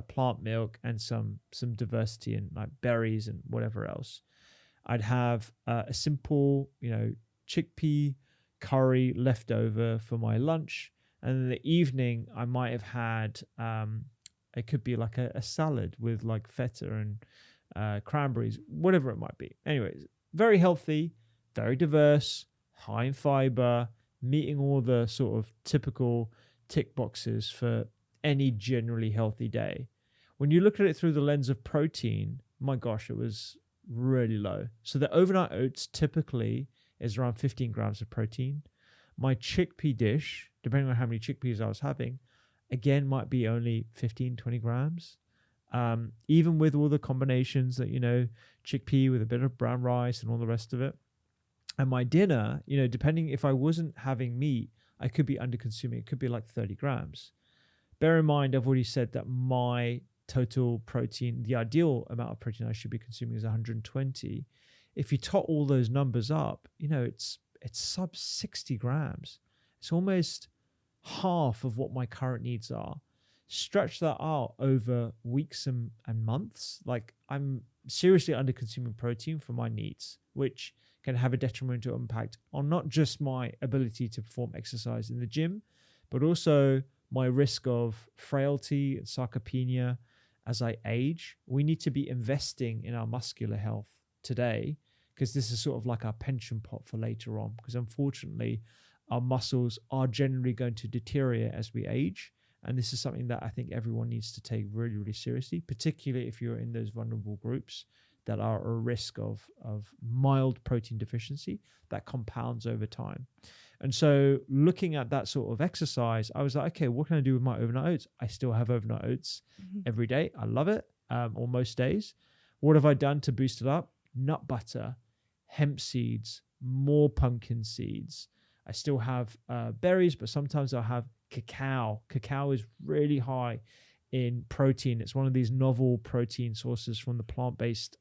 B: plant milk, and some diversity in like berries and whatever else. I'd have a simple, chickpea curry left over for my lunch. And in the evening, I might have had, it could be like a salad with like feta and cranberries, whatever it might be. Anyways, very healthy, very diverse, high in fiber, meeting all the sort of typical tick boxes for any generally healthy day. When you look at it through the lens of protein, my gosh, it was really low. So the overnight oats typically is around 15 grams of protein. My chickpea dish, depending on how many chickpeas I was having, again, might be only 15, 20 grams. Even with all the combinations that, chickpea with a bit of brown rice and all the rest of it. And my dinner, depending if I wasn't having meat, I could be under consuming. It could be like 30 grams. Bear in mind, I've already said that my total protein, the ideal amount of protein I should be consuming is 120. If you tot all those numbers up, it's sub 60 grams. It's almost half of what my current needs are. Stretch that out over weeks and months. Like, I'm seriously under consuming protein for my needs, which can have a detrimental impact on not just my ability to perform exercise in the gym, but also my risk of frailty and sarcopenia as I age. We need to be investing in our muscular health today, because this is sort of like our pension pot for later on, because unfortunately our muscles are generally going to deteriorate as we age. And this is something that I think everyone needs to take really, really seriously, particularly if you're in those vulnerable groups that are at risk of mild protein deficiency that compounds over time. And so looking at that sort of exercise, I was like, okay, what can I do with my overnight oats? I still have overnight oats every day. I love it, or most days. What have I done to boost it up? Nut butter, hemp seeds, more pumpkin seeds. I still have berries, but sometimes I'll have cacao. Cacao is really high in protein. It's one of these novel protein sources from the plant-based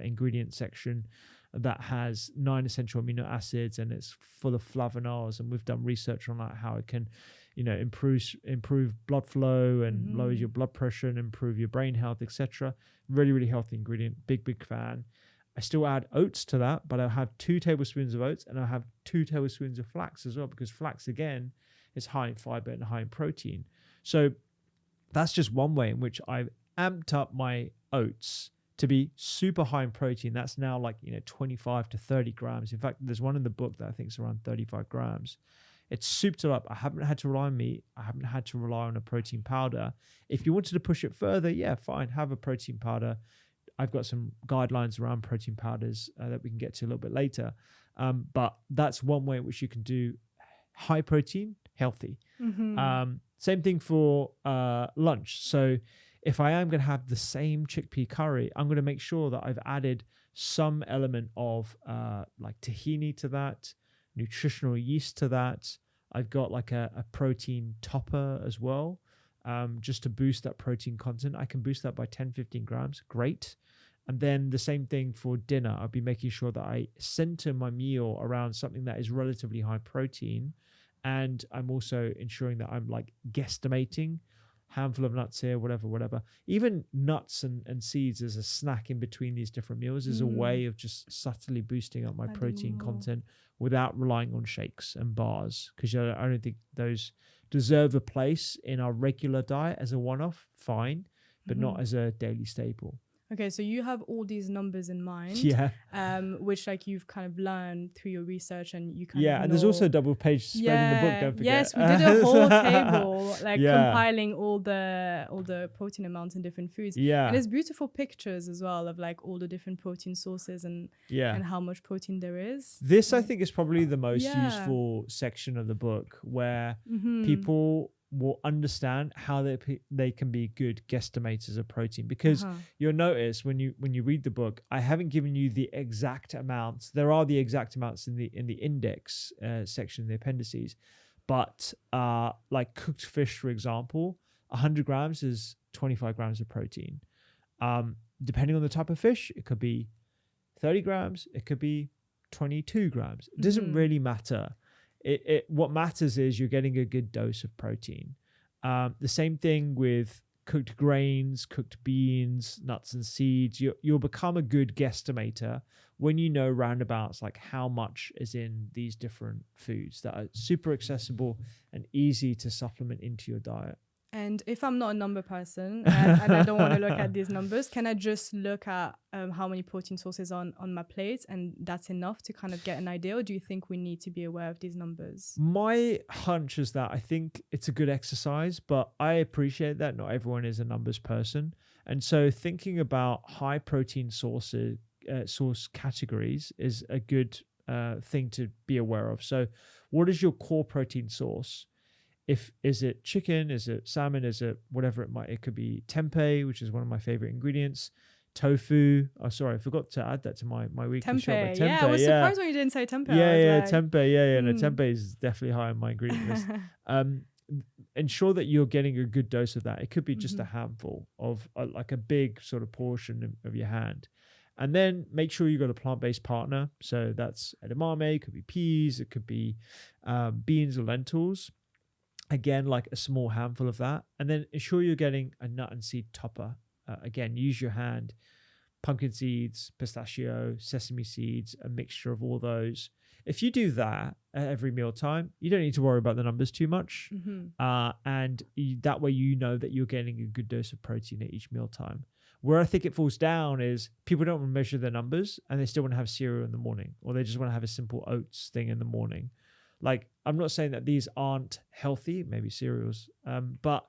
B: ingredient section that has 9 essential amino acids, and it's full of flavonols. And we've done research on that, how it can, improve blood flow and lowers your blood pressure and improve your brain health, etc. Really, really healthy ingredient. Big fan. I still add oats to that, but I'll have 2 tablespoons of oats, and I'll have 2 tablespoons of flax as well, because flax, again, is high in fiber and high in protein. So that's just one way in which I've amped up my oats to be super high in protein. That's now like, 25 to 30 grams. In fact, there's one in the book that I think is around 35 grams. It's souped it up. I haven't had to rely on meat. I haven't had to rely on a protein powder. If you wanted to push it further, yeah, fine, have a protein powder. I've got some guidelines around protein powders that we can get to a little bit later. But that's one way in which you can do high protein, healthy. Same thing for lunch. So if I am going to have the same chickpea curry, I'm going to make sure that I've added some element of like tahini to that, nutritional yeast to that. I've got like a protein topper as well, just to boost that protein content. I can boost that by 10, 15 grams. Great. And then the same thing for dinner. I'll be making sure that I center my meal around something that is relatively high protein. And I'm also ensuring that I'm like guesstimating handful of nuts here, whatever. Even nuts and seeds as a snack in between these different meals is a way of just subtly boosting up my protein content without relying on shakes and bars, because I don't think those deserve a place in our regular diet as a one-off, fine, but not as a daily staple.
A: Okay, so you have all these numbers in mind, which like you've kind of learned through your research, and you kind of know.
B: And there's also a double page spread in the book, don't forget.
A: Yes, we did a whole table compiling all the protein amounts in different foods. And there's beautiful pictures as well of like all the different protein sources and how much protein there is.
B: This I think is probably the most useful section of the book, where people will understand how they can be good guesstimators of protein, because you'll notice when you read the book, I haven't given you the exact amounts. There are the exact amounts in the index section in the appendices, but like cooked fish, for example, 100 grams is 25 grams of protein. Depending on the type of fish, it could be 30 grams, it could be 22 grams. It doesn't really matter. What matters is you're getting a good dose of protein. The same thing with cooked grains, cooked beans, nuts and seeds. You'll become a good guesstimator when you know roundabouts like how much is in these different foods that are super accessible and easy to supplement into your diet.
A: And if I'm not a number person and I don't want to look at these numbers, can I just look at how many protein sources on my plate and that's enough to kind of get an idea? Or do you think we need to be aware of these numbers?
B: My hunch is that I think it's a good exercise, but I appreciate that not everyone is a numbers person. And so thinking about high protein source categories is a good thing to be aware of. So what is your core protein source? Is it chicken? Is it salmon? Is it whatever it could be tempeh, which is one of my favorite ingredients. Tofu. Oh, sorry, I forgot to add that to my weekly shop.
A: Tempeh. Yeah, I was surprised when you didn't say tempeh.
B: Tempeh. Yeah. No, tempeh is definitely high on my ingredient list. Ensure that you're getting a good dose of that. It could be just a handful of like a big sort of portion of your hand. And then make sure you've got a plant-based partner. So that's edamame, it could be peas, it could be beans or lentils. Again, like a small handful of that. And then ensure you're getting a nut and seed topper. Again, use your hand. Pumpkin seeds, pistachio, sesame seeds, a mixture of all those. If you do that at every mealtime, you don't need to worry about the numbers too much. That way you know that you're getting a good dose of protein at each mealtime. Where I think it falls down is people don't want to measure their numbers and they still want to have cereal in the morning, or they just want to have a simple oats thing in the morning. Like, I'm not saying that these aren't healthy, maybe cereals, but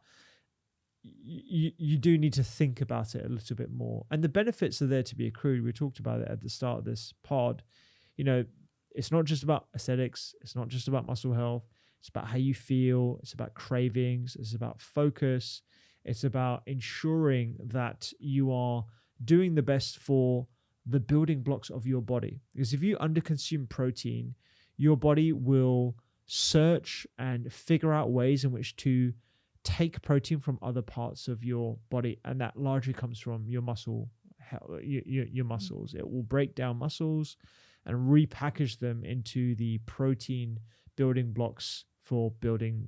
B: you do need to think about it a little bit more. And the benefits are there to be accrued. We talked about it at the start of this pod. You know, it's not just about aesthetics. It's not just about muscle health. It's about how you feel. It's about cravings. It's about focus. It's about ensuring that you are doing the best for the building blocks of your body. Because if you underconsume protein, your body will search and figure out ways in which to take protein from other parts of your body, and that largely comes from your muscle, your muscles. It will break down muscles and repackage them into the protein building blocks for building,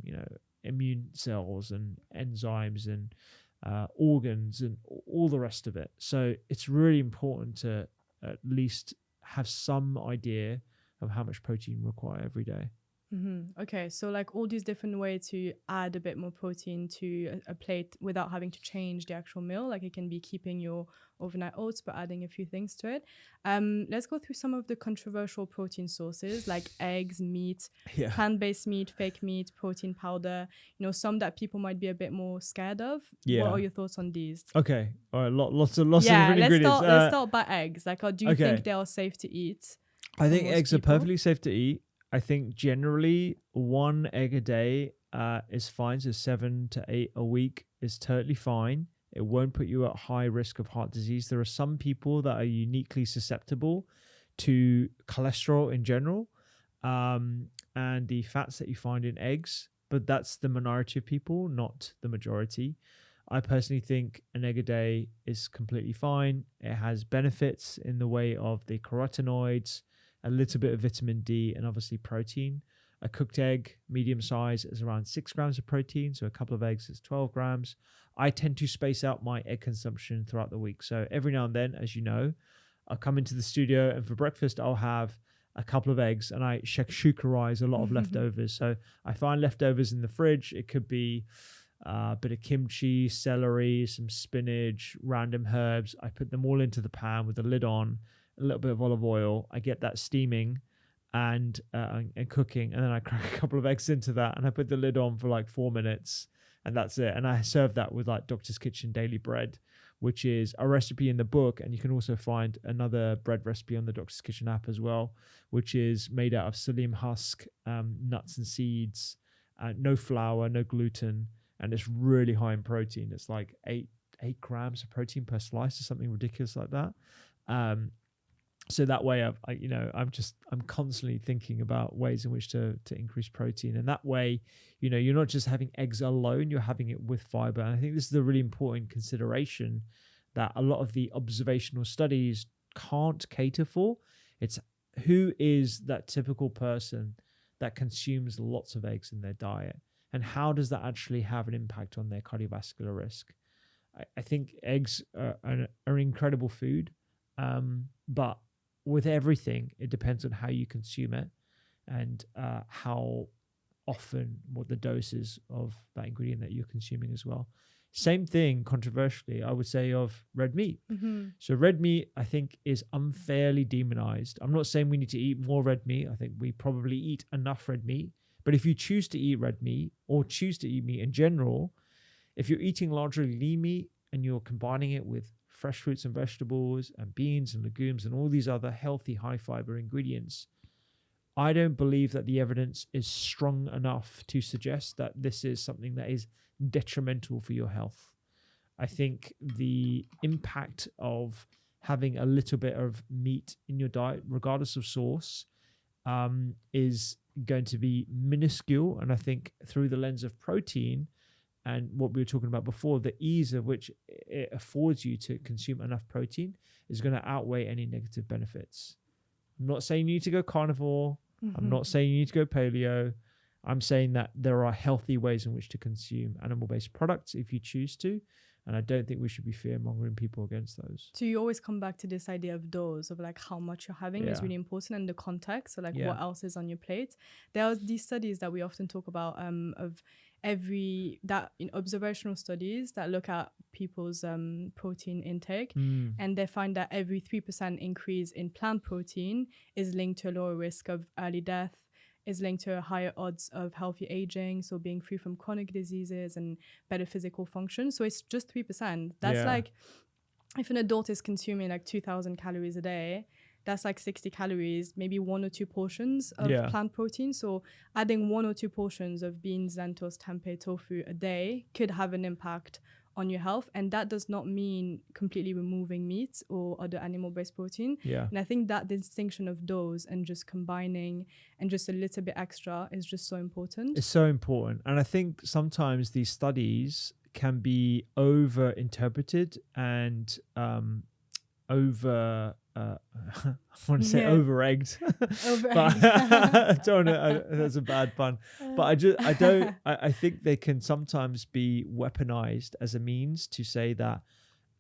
B: immune cells and enzymes and organs and all the rest of it. So it's really important to at least have some idea of how much protein you require every day.
A: Okay, so like all these different ways to add a bit more protein to a plate without having to change the actual meal. Like it can be keeping your overnight oats but adding a few things to it. Let's go through some of the controversial protein sources like eggs, meat, plant-based meat, fake meat, protein powder. Some that people might be a bit more scared of. What are your thoughts on these?
B: Okay, all right, lots of different ingredients.
A: Let's start by eggs. Like, do you think they are safe to eat?
B: I think eggs are perfectly safe to eat. I think generally 1 egg a day is fine. So 7 to 8 a week is totally fine. It won't put you at high risk of heart disease. There are some people that are uniquely susceptible to cholesterol in general and the fats that you find in eggs, but that's the minority of people, not the majority. I personally think an egg a day is completely fine. It has benefits in the way of the carotenoids, a little bit of vitamin D, and obviously protein. A cooked egg, medium size, is around 6 grams of protein. So a couple of eggs is 12 grams. I tend to space out my egg consumption throughout the week. So every now and then, as you know, I'll come into the studio and for breakfast, I'll have a couple of eggs and I shakshukarize a lot of leftovers. So I find leftovers in the fridge. It could be a bit of kimchi, celery, some spinach, random herbs. I put them all into the pan with the lid on, a little bit of olive oil. I get that steaming and cooking, and then I crack a couple of eggs into that and I put the lid on for like 4 minutes and that's it. And I serve that with like Doctor's Kitchen Daily Bread, which is a recipe in the book, and you can also find another bread recipe on the Doctor's Kitchen app as well, which is made out of psyllium husk, nuts and seeds, no flour, no gluten, and it's really high in protein. It's like 8 grams of protein per slice or something ridiculous like that. So that way, I'm constantly thinking about ways in which to increase protein, and that way, you're not just having eggs alone; you're having it with fiber. And I think this is a really important consideration that a lot of the observational studies can't cater for. It's who is that typical person that consumes lots of eggs in their diet, and how does that actually have an impact on their cardiovascular risk? I think eggs are an incredible food, but with everything, it depends on how you consume it and how often, what the dose is of that ingredient that you're consuming as well. Same thing, controversially, I would say of red meat. So red meat, I think, is unfairly demonized. I'm not saying we need to eat more red meat. I think we probably eat enough red meat. But if you choose to eat red meat or choose to eat meat in general, if you're eating largely lean meat and you're combining it with fresh fruits and vegetables and beans and legumes and all these other healthy high fiber ingredients, I don't believe that the evidence is strong enough to suggest that this is something that is detrimental for your health. I think the impact of having a little bit of meat in your diet, regardless of source, is going to be minuscule. And I think through the lens of protein and what we were talking about before, the ease of which it affords you to consume enough protein is going to outweigh any negative benefits. I'm not saying you need to go carnivore. I'm not saying you need to go paleo. I'm saying that there are healthy ways in which to consume animal-based products if you choose to. And I don't think we should be fear-mongering people against those.
A: So you always come back to this idea of dose, of like how much you're having is really important, and the context, so like what else is on your plate. There are these studies that we often talk about of in observational studies that look at people's protein intake, and they find that every 3% increase in plant protein is linked to a lower risk of early death, is linked to a higher odds of healthy aging, so being free from chronic diseases and better physical function. So it's just 3%. That's like, if an adult is consuming like 2,000 calories a day, that's like 60 calories, maybe 1 or 2 portions of plant protein. So adding 1 or 2 portions of beans, lentils, tempeh, tofu a day could have an impact on your health. And that does not mean completely removing meat or other animal-based protein. And I think that distinction of dose and just combining and just a little bit extra is just so important.
B: It's so important. And I think sometimes these studies can be over-interpreted and I want to say over-egged. But that's a bad pun. But I think they can sometimes be weaponized as a means to say that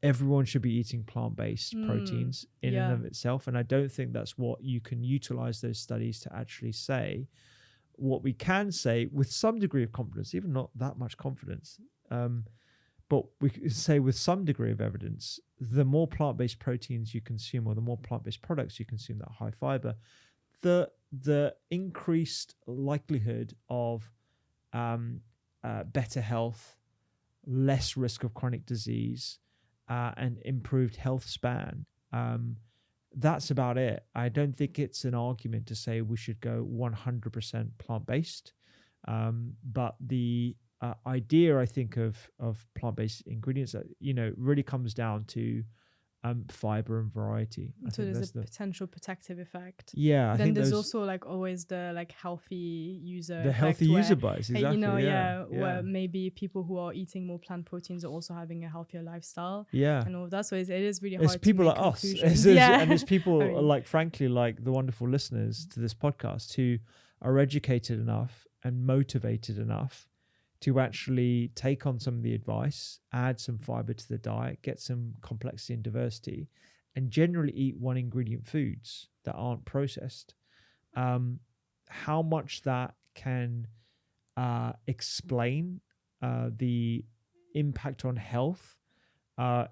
B: everyone should be eating plant-based proteins in and of itself. And I don't think that's what you can utilize those studies to actually say. What we can say with some degree of confidence, even not that much confidence, but we can say with some degree of evidence, the more plant-based proteins you consume or the more plant-based products you consume that are high fiber, the increased likelihood of better health, less risk of chronic disease, and improved health span. That's about it. I don't think it's an argument to say we should go 100% plant-based. But the idea, I think, of plant-based ingredients, really comes down to fiber and variety.
A: So there's a potential protective effect.
B: Yeah.
A: Then there's also like always the like healthy user.
B: The healthy user bias, exactly.
A: Where maybe people who are eating more plant proteins are also having a healthier lifestyle.
B: Yeah.
A: And all of that. So it is really hard.
B: It's people
A: to make
B: like us. And there's people like, frankly, like the wonderful listeners to this podcast who are educated enough and motivated enough to actually take on some of the advice, add some fiber to the diet, get some complexity and diversity, and generally eat one ingredient foods that aren't processed. How much that can explain the impact on health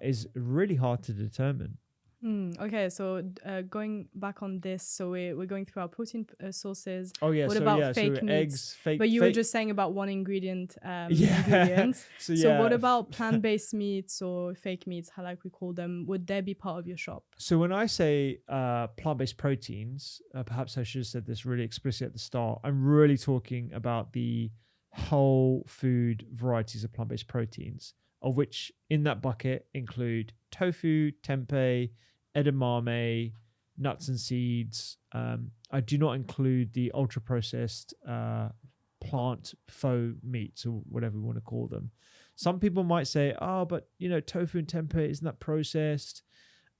B: is really hard to determine.
A: Okay, so going back on this, so we're going through our protein sources.
B: Oh yeah,
A: what about fake
B: so
A: meats?
B: Eggs, fake.
A: But you were just saying about one ingredient ingredients. So what about plant-based meats or fake meats, how like we call them? Would they be part of your shop?
B: So when I say plant-based proteins, perhaps I should have said this really explicitly at the start. I'm really talking about the whole food varieties of plant-based proteins, of which in that bucket include tofu, tempeh, edamame, nuts and seeds. I do not include the ultra-processed plant faux meats or whatever we want to call them. Some people might say, but tofu and tempeh, isn't that processed?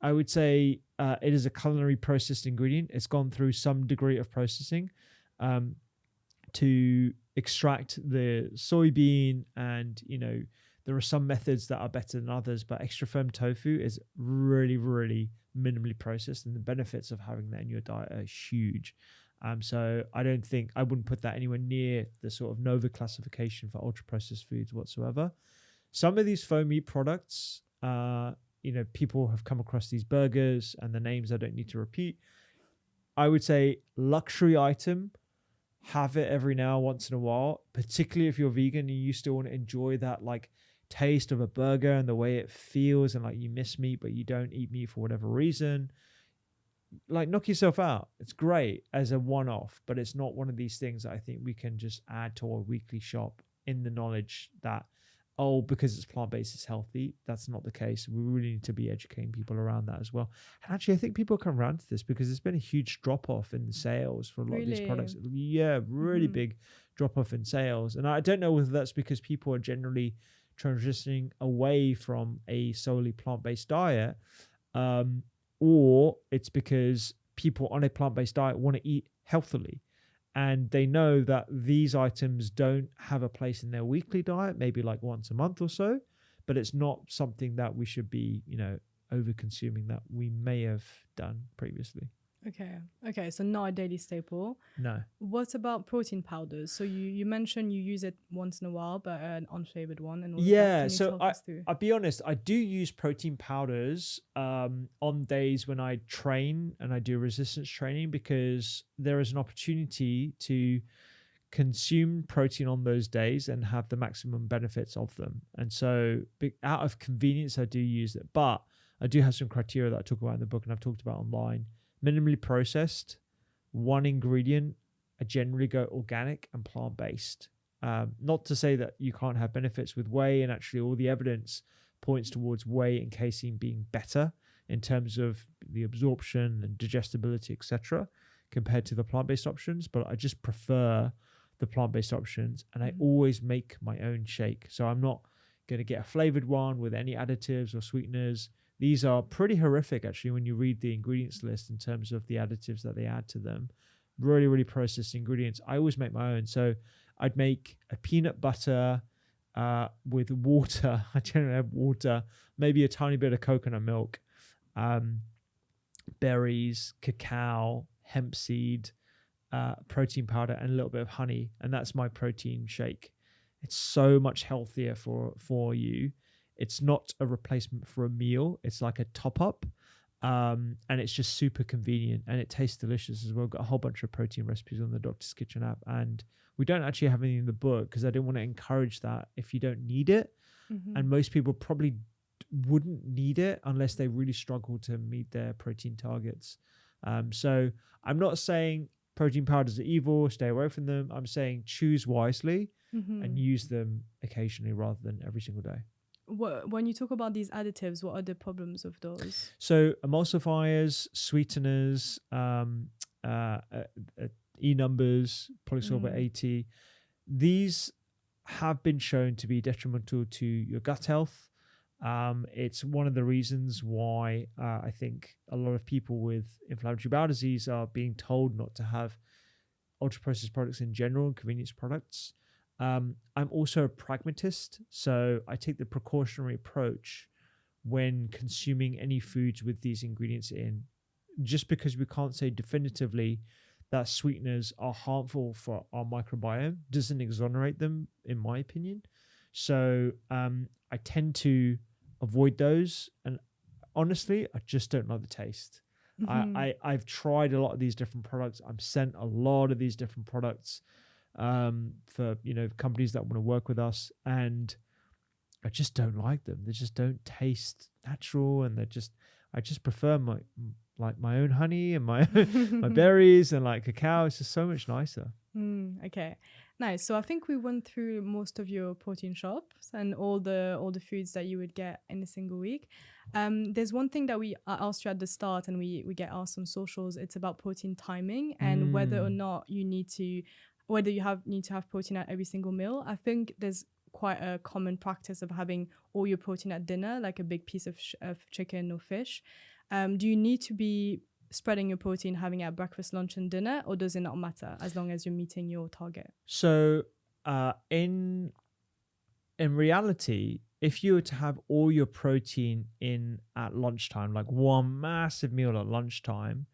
B: I would say it is a culinary processed ingredient. It's gone through some degree of processing to extract the soybean and, There are some methods that are better than others, but extra firm tofu is really, really minimally processed, and the benefits of having that in your diet are huge. So I wouldn't put that anywhere near the sort of Nova classification for ultra processed foods whatsoever. Some of these foam meat products, people have come across these burgers and the names I don't need to repeat. I would say luxury item, have it every now once in a while, particularly if you're vegan and you still want to enjoy that like taste of a burger and the way it feels, and like you miss meat but you don't eat meat for whatever reason. Like, knock yourself out. It's great as a one-off, but it's not one of these things that I think we can just add to our weekly shop in the knowledge that, because it's plant-based, it's healthy. That's not the case. We really need to be educating people around that as well. And actually, I think people come around to this because there's been a huge drop-off in the sales for a lot of these products. Yeah, really big drop-off in sales. And I don't know whether that's because people are generally transitioning away from a solely plant-based diet, or it's because people on a plant-based diet want to eat healthily, and they know that these items don't have a place in their weekly diet, maybe like once a month or so, but it's not something that we should be, over consuming that we may have done previously.
A: Okay, so not a daily staple.
B: No.
A: What about protein powders? So you mentioned you use it once in a while, but an unflavored one. And
B: so I'll be honest, I do use protein powders on days when I train and I do resistance training, because there is an opportunity to consume protein on those days and have the maximum benefits of them. And so out of convenience, I do use it, but I do have some criteria that I talk about in the book and I've talked about online. Minimally processed, one ingredient. I generally go organic and plant-based. Not to say that you can't have benefits with whey, and actually all the evidence points towards whey and casein being better in terms of the absorption and digestibility, etc., compared to the plant-based options. But I just prefer the plant-based options, and I always make my own shake. So I'm not going to get a flavored one with any additives or sweeteners. These are pretty horrific, actually, when you read the ingredients list in terms of the additives that they add to them. Really, really processed ingredients. I always make my own. So I'd make a peanut butter with water. I generally have water, maybe a tiny bit of coconut milk, berries, cacao, hemp seed, protein powder, and a little bit of honey. And that's my protein shake. It's so much healthier for you. It's not a replacement for a meal. It's like a top up. And it's just super convenient, and it tastes delicious as well. Got a whole bunch of protein recipes on the Doctor's Kitchen app, and we don't actually have anything in the book because I didn't want to encourage that if you don't need it. And most people probably wouldn't need it unless they really struggle to meet their protein targets. So I'm not saying protein powders are evil, stay away from them. I'm saying choose wisely and use them occasionally rather than every single day.
A: When you talk about these additives, what are the problems of those?
B: So emulsifiers, sweeteners, E-numbers, polysorbate 80, these have been shown to be detrimental to your gut health. It's one of the reasons why I think a lot of people with inflammatory bowel disease are being told not to have ultra-processed products in general and convenience products. I'm also a pragmatist, so I take the precautionary approach when consuming any foods with these ingredients in, just because we can't say definitively that sweeteners are harmful for our microbiome doesn't exonerate them, in my opinion. So I tend to avoid those, and honestly, I just don't like the taste. I've tried a lot of these different products. I'm sent a lot of these different products for companies that want to work with us, and I just don't like them. They just don't taste natural, and I just prefer my own honey and my my berries and like cacao. It's just so much nicer.
A: Okay, nice. So I think we went through most of your protein shops and all the foods that you would get in a single week. There's one thing that I asked you at the start, and we get asked on socials. It's about protein timing and whether or not you need to have protein at every single meal. I think there's quite a common practice of having all your protein at dinner, like a big piece of chicken or fish. Do you need to be spreading your protein, having it at breakfast, lunch, and dinner, or does it not matter as long as you're meeting your target?
B: So in in reality, if you were to have all your protein in at lunchtime, like one massive meal at lunchtime,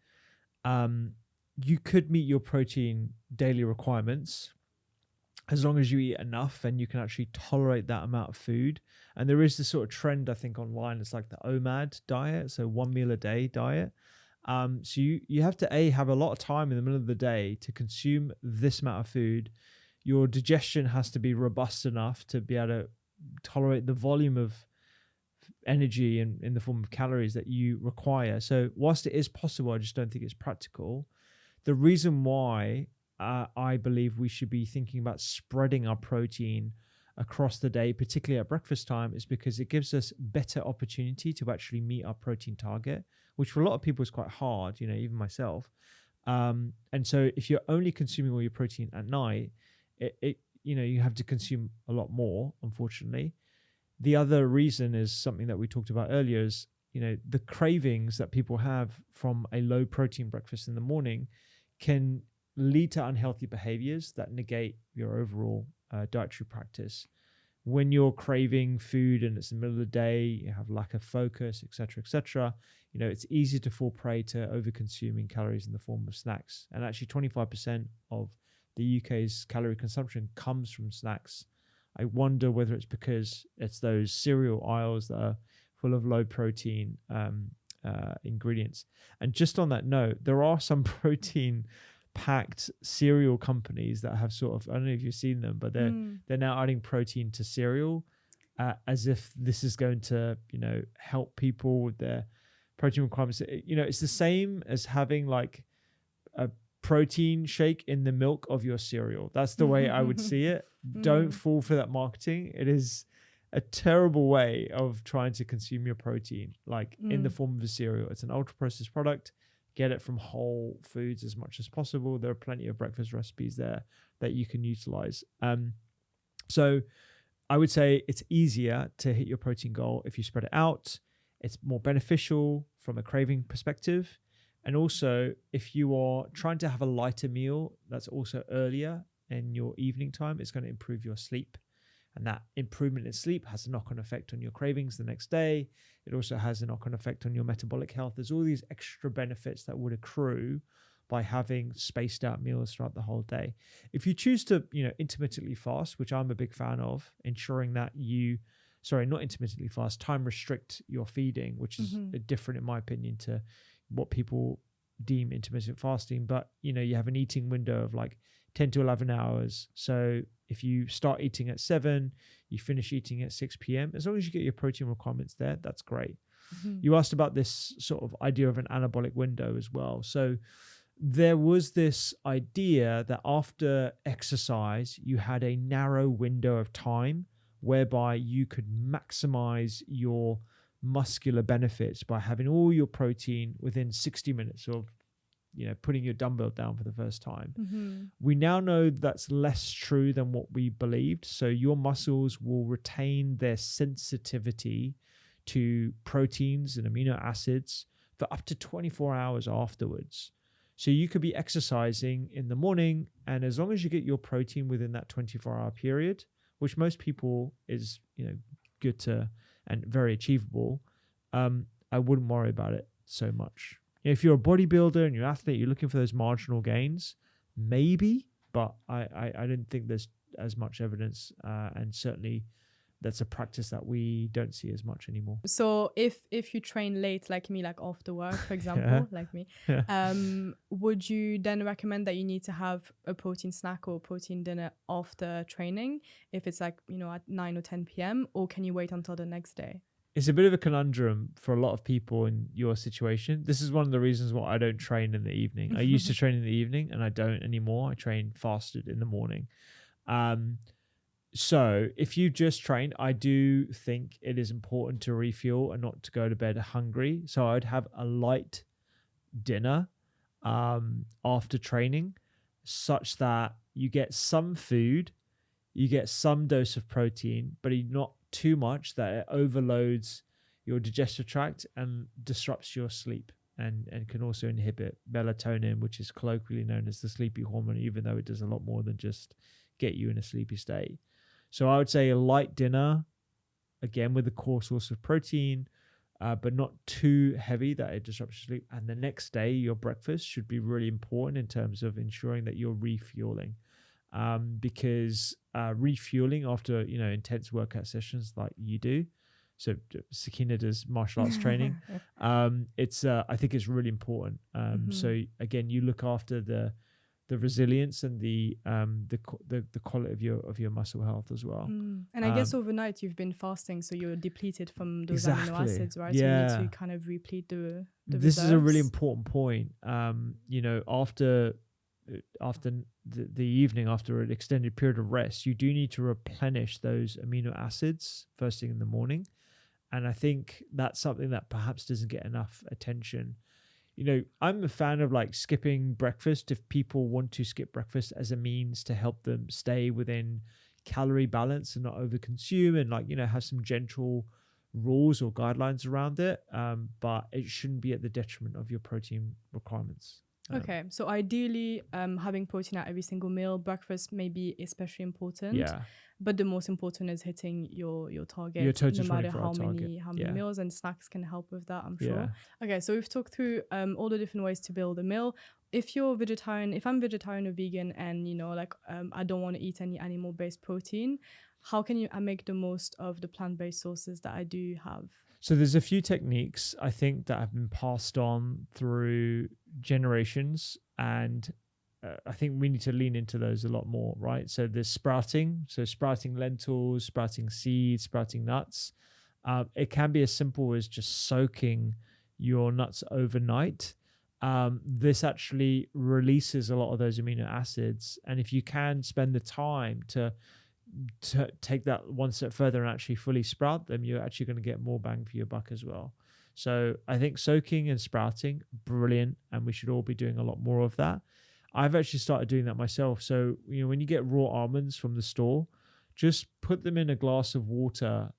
B: you could meet your protein daily requirements as long as you eat enough and you can actually tolerate that amount of food. And there is this sort of trend, I think, online. It's like the OMAD diet, so 1 meal a day diet. So you have to have a lot of time in the middle of the day to consume this amount of food. Your digestion has to be robust enough to be able to tolerate the volume of energy in the form of calories that you require. So whilst it is possible, I just don't think it's practical. The reason why I believe we should be thinking about spreading our protein across the day, particularly at breakfast time, is because it gives us better opportunity to actually meet our protein target, which for a lot of people is quite hard, even myself. And so if you're only consuming all your protein at night, you have to consume a lot more, unfortunately. The other reason is something that we talked about earlier is, the cravings that people have from a low protein breakfast in the morning can lead to unhealthy behaviors that negate your overall dietary practice. When you're craving food and it's the middle of the day, you have lack of focus, etc., it's easy to fall prey to over-consuming calories in the form of snacks. And actually 25% of the UK's calorie consumption comes from snacks. I wonder whether it's because it's those cereal aisles that are full of low protein ingredients. And just on that note, there are some protein packed cereal companies that have sort of, I don't know if you've seen them, but they're now adding protein to cereal as if this is going to help people with their protein requirements. It's the same as having like a protein shake in the milk of your cereal. That's the way I would see it. Don't fall for that marketing. It is a terrible way of trying to consume your protein, like in the form of a cereal. It's an ultra processed product. Get it from whole foods as much as possible. There are plenty of breakfast recipes there that you can utilize. So I would say it's easier to hit your protein goal if you spread it out. It's more beneficial from a craving perspective. And also, if you are trying to have a lighter meal that's also earlier in your evening time, it's going to improve your sleep. And that improvement in sleep has a knock-on effect on your cravings the next day. It also has a knock-on effect on your metabolic health. There's all these extra benefits that would accrue by having spaced out meals throughout the whole day. If you choose to, intermittently fast, which I'm a big fan of, ensuring that not intermittently fast, time restrict your feeding, which is different in my opinion to what people deem intermittent fasting. But, you have an eating window of like 10 to 11 hours. So if you start eating at 7, you finish eating at 6 p.m. As long as you get your protein requirements there, that's great. You asked about this sort of idea of an anabolic window as well. So there was this idea that after exercise, you had a narrow window of time whereby you could maximize your muscular benefits by having all your protein within 60 minutes of putting your dumbbell down for the first time. We now know that's less true than what we believed. So your muscles will retain their sensitivity to proteins and amino acids for up to 24 hours afterwards. So you could be exercising in the morning, and as long as you get your protein within that 24-hour period, which most people is good to and very achievable, I wouldn't worry about it so much. If you're a bodybuilder and you're an athlete, you're looking for those marginal gains, maybe, but I don't think there's as much evidence, and certainly that's a practice that we don't see as much anymore.
A: So if you train late, like me, like after work, for example, like me, would you then recommend that you need to have a protein snack or protein dinner after training if it's like, at 9 or 10 p.m., or can you wait until the next day?
B: It's a bit of a conundrum for a lot of people in your situation. This is one of the reasons why I don't train in the evening. I used to train in the evening and I don't anymore. I train fasted in the morning. So if you just train, I do think it is important to refuel and not to go to bed hungry. So I'd have a light dinner after training, such that you get some food, you get some dose of protein, but not too much that it overloads your digestive tract and disrupts your sleep, and can also inhibit melatonin, which is colloquially known as the sleepy hormone, even though it does a lot more than just get you in a sleepy state. So I would say a light dinner, again with a core source of protein, but not too heavy that it disrupts your sleep. And the next day, your breakfast should be really important in terms of ensuring that you're refueling, because refueling after intense workout sessions like you do. So Sakina does martial arts training. I think it's really important. So again, you look after the resilience and the quality of your muscle health as well.
A: And I guess overnight you've been fasting, so you're depleted from those amino
B: Exactly.
A: acids, right?
B: Yeah.
A: So you need to kind of replete the
B: This is a really
A: reserves.
B: important point. After the evening, after an extended period of rest, you do need to replenish those amino acids first thing in the morning. And I think that's something that perhaps doesn't get enough attention. I'm a fan of like skipping breakfast if people want to skip breakfast as a means to help them stay within calorie balance and not overconsume, and have some gentle rules or guidelines around it. But it shouldn't be at the detriment of your protein requirements.
A: Okay, so ideally, having protein at every single meal. Breakfast may be especially important.
B: Yeah.
A: But the most important is hitting your target,
B: Your total
A: no matter
B: 24-hour
A: how many meals, and snacks can help with that, I'm sure.
B: Yeah.
A: Okay, so we've talked through all the different ways to build a meal. If I'm vegetarian or vegan, and I don't want to eat any animal-based protein, how can I make the most of the plant-based sources that I do have?
B: So there's a few techniques I think that have been passed on through generations, and I think we need to lean into those a lot more, right? So there's sprouting, sprouting lentils, sprouting seeds, sprouting nuts. It can be as simple as just soaking your nuts overnight. This actually releases a lot of those amino acids. And if you can spend the time to take that one step further and actually fully sprout them, you're actually going to get more bang for your buck as well. So I think soaking and sprouting, brilliant. And we should all be doing a lot more of that. I've actually started doing that myself. So, when you get raw almonds from the store, just put them in a glass of water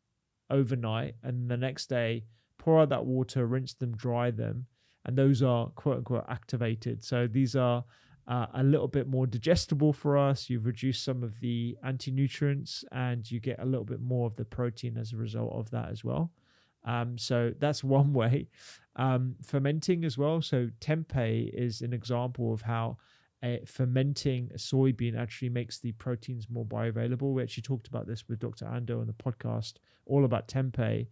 B: overnight, and the next day, pour out that water, rinse them, dry them, and those are quote unquote activated. So these are a little bit more digestible for us. You've reduced some of the anti-nutrients, and you get a little bit more of the protein as a result of that as well. So that's one way. Fermenting as well. So tempeh is an example of how fermenting a soybean actually makes the proteins more bioavailable. We actually talked about this with Dr. Ando on the podcast, all about tempeh.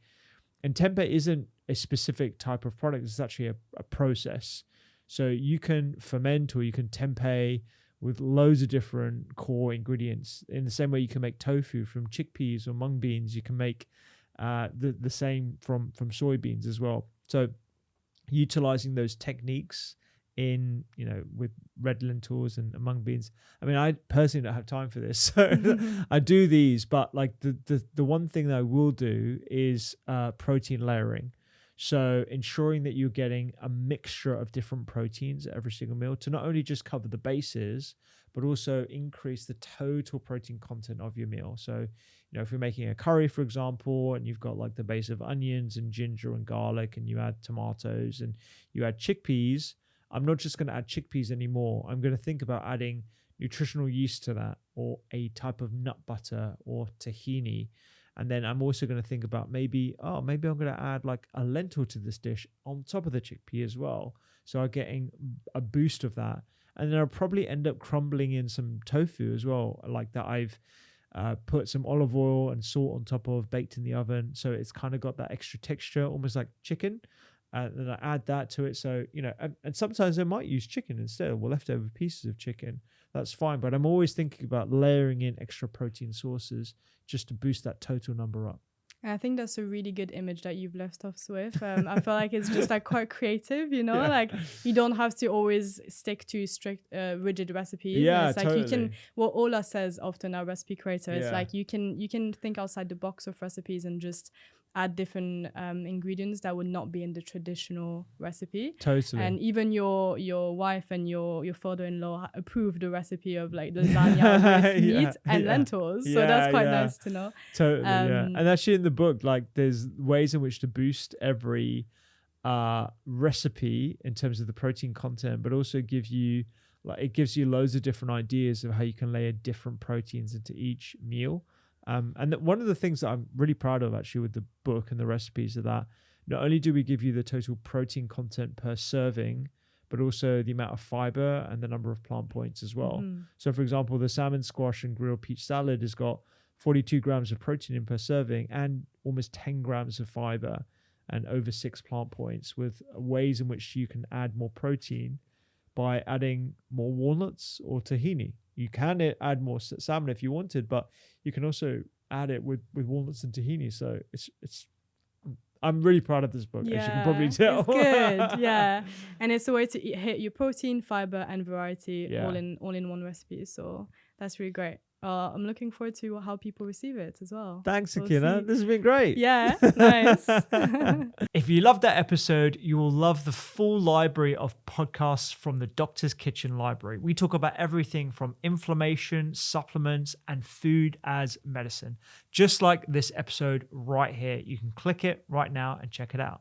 B: And tempeh isn't a specific type of product. It's actually a process. So you can ferment or you can tempeh with loads of different core ingredients. In the same way you can make tofu from chickpeas or mung beans, you can make the same from soybeans as well. So utilizing those techniques with red lentils and mung beans. I mean, I personally don't have time for this, so I do these, but like the one thing that I will do is protein layering. So ensuring that you're getting a mixture of different proteins at every single meal to not only just cover the bases, but also increase the total protein content of your meal. So, if you're making a curry, for example, and you've got like the base of onions and ginger and garlic, and you add tomatoes and you add chickpeas, I'm not just going to add chickpeas anymore. I'm going to think about adding nutritional yeast to that, or a type of nut butter or tahini. And then I'm also going to think about maybe I'm going to add like a lentil to this dish on top of the chickpea as well. So I'm getting a boost of that. And then I'll probably end up crumbling in some tofu as well, like that I've put some olive oil and salt on top of, baked in the oven. So it's kind of got that extra texture, almost like chicken. And then I add that to it. So, and sometimes I might use chicken instead, or leftover pieces of chicken. That's fine. But I'm always thinking about layering in extra protein sources just to boost that total number up.
A: And I think that's a really good image that you've left us with. I feel like it's just like quite creative,
B: Yeah.
A: like you don't have to always stick to strict, rigid recipes.
B: Yeah,
A: and it's like
B: totally.
A: you can, what Ola says often, our recipe creator, is
B: Yeah.
A: like you can think outside the box of recipes and just add different ingredients that would not be in the traditional recipe.
B: Totally.
A: And even your wife and your father-in-law approved the recipe of like lasagna with meat and lentils. So that's quite nice to know.
B: Totally, yeah. And actually in the book, like there's ways in which to boost every recipe in terms of the protein content, but also it gives you loads of different ideas of how you can layer different proteins into each meal. One of the things that I'm really proud of actually with the book and the recipes are that not only do we give you the total protein content per serving, but also the amount of fiber and the number of plant points as well. So for example, the salmon squash and grilled peach salad has got 42 grams of protein in per serving and almost 10 grams of fiber and over 6 plant points, with ways in which you can add more protein by adding more walnuts or tahini. You can add more salmon if you wanted, but you can also add it with walnuts and tahini. So it's I'm really proud of this book, as you can probably tell.
A: It's good, yeah. And it's a way to hit your protein, fiber, and variety all in one recipe. So that's really great. I'm looking forward to how people receive it as well.
B: Thanks, Sakina. This has been great.
A: Yeah, nice.
B: If you loved that episode, you will love the full library of podcasts from the Doctor's Kitchen Library. We talk about everything from inflammation, supplements, and food as medicine. Just like this episode right here. You can click it right now and check it out.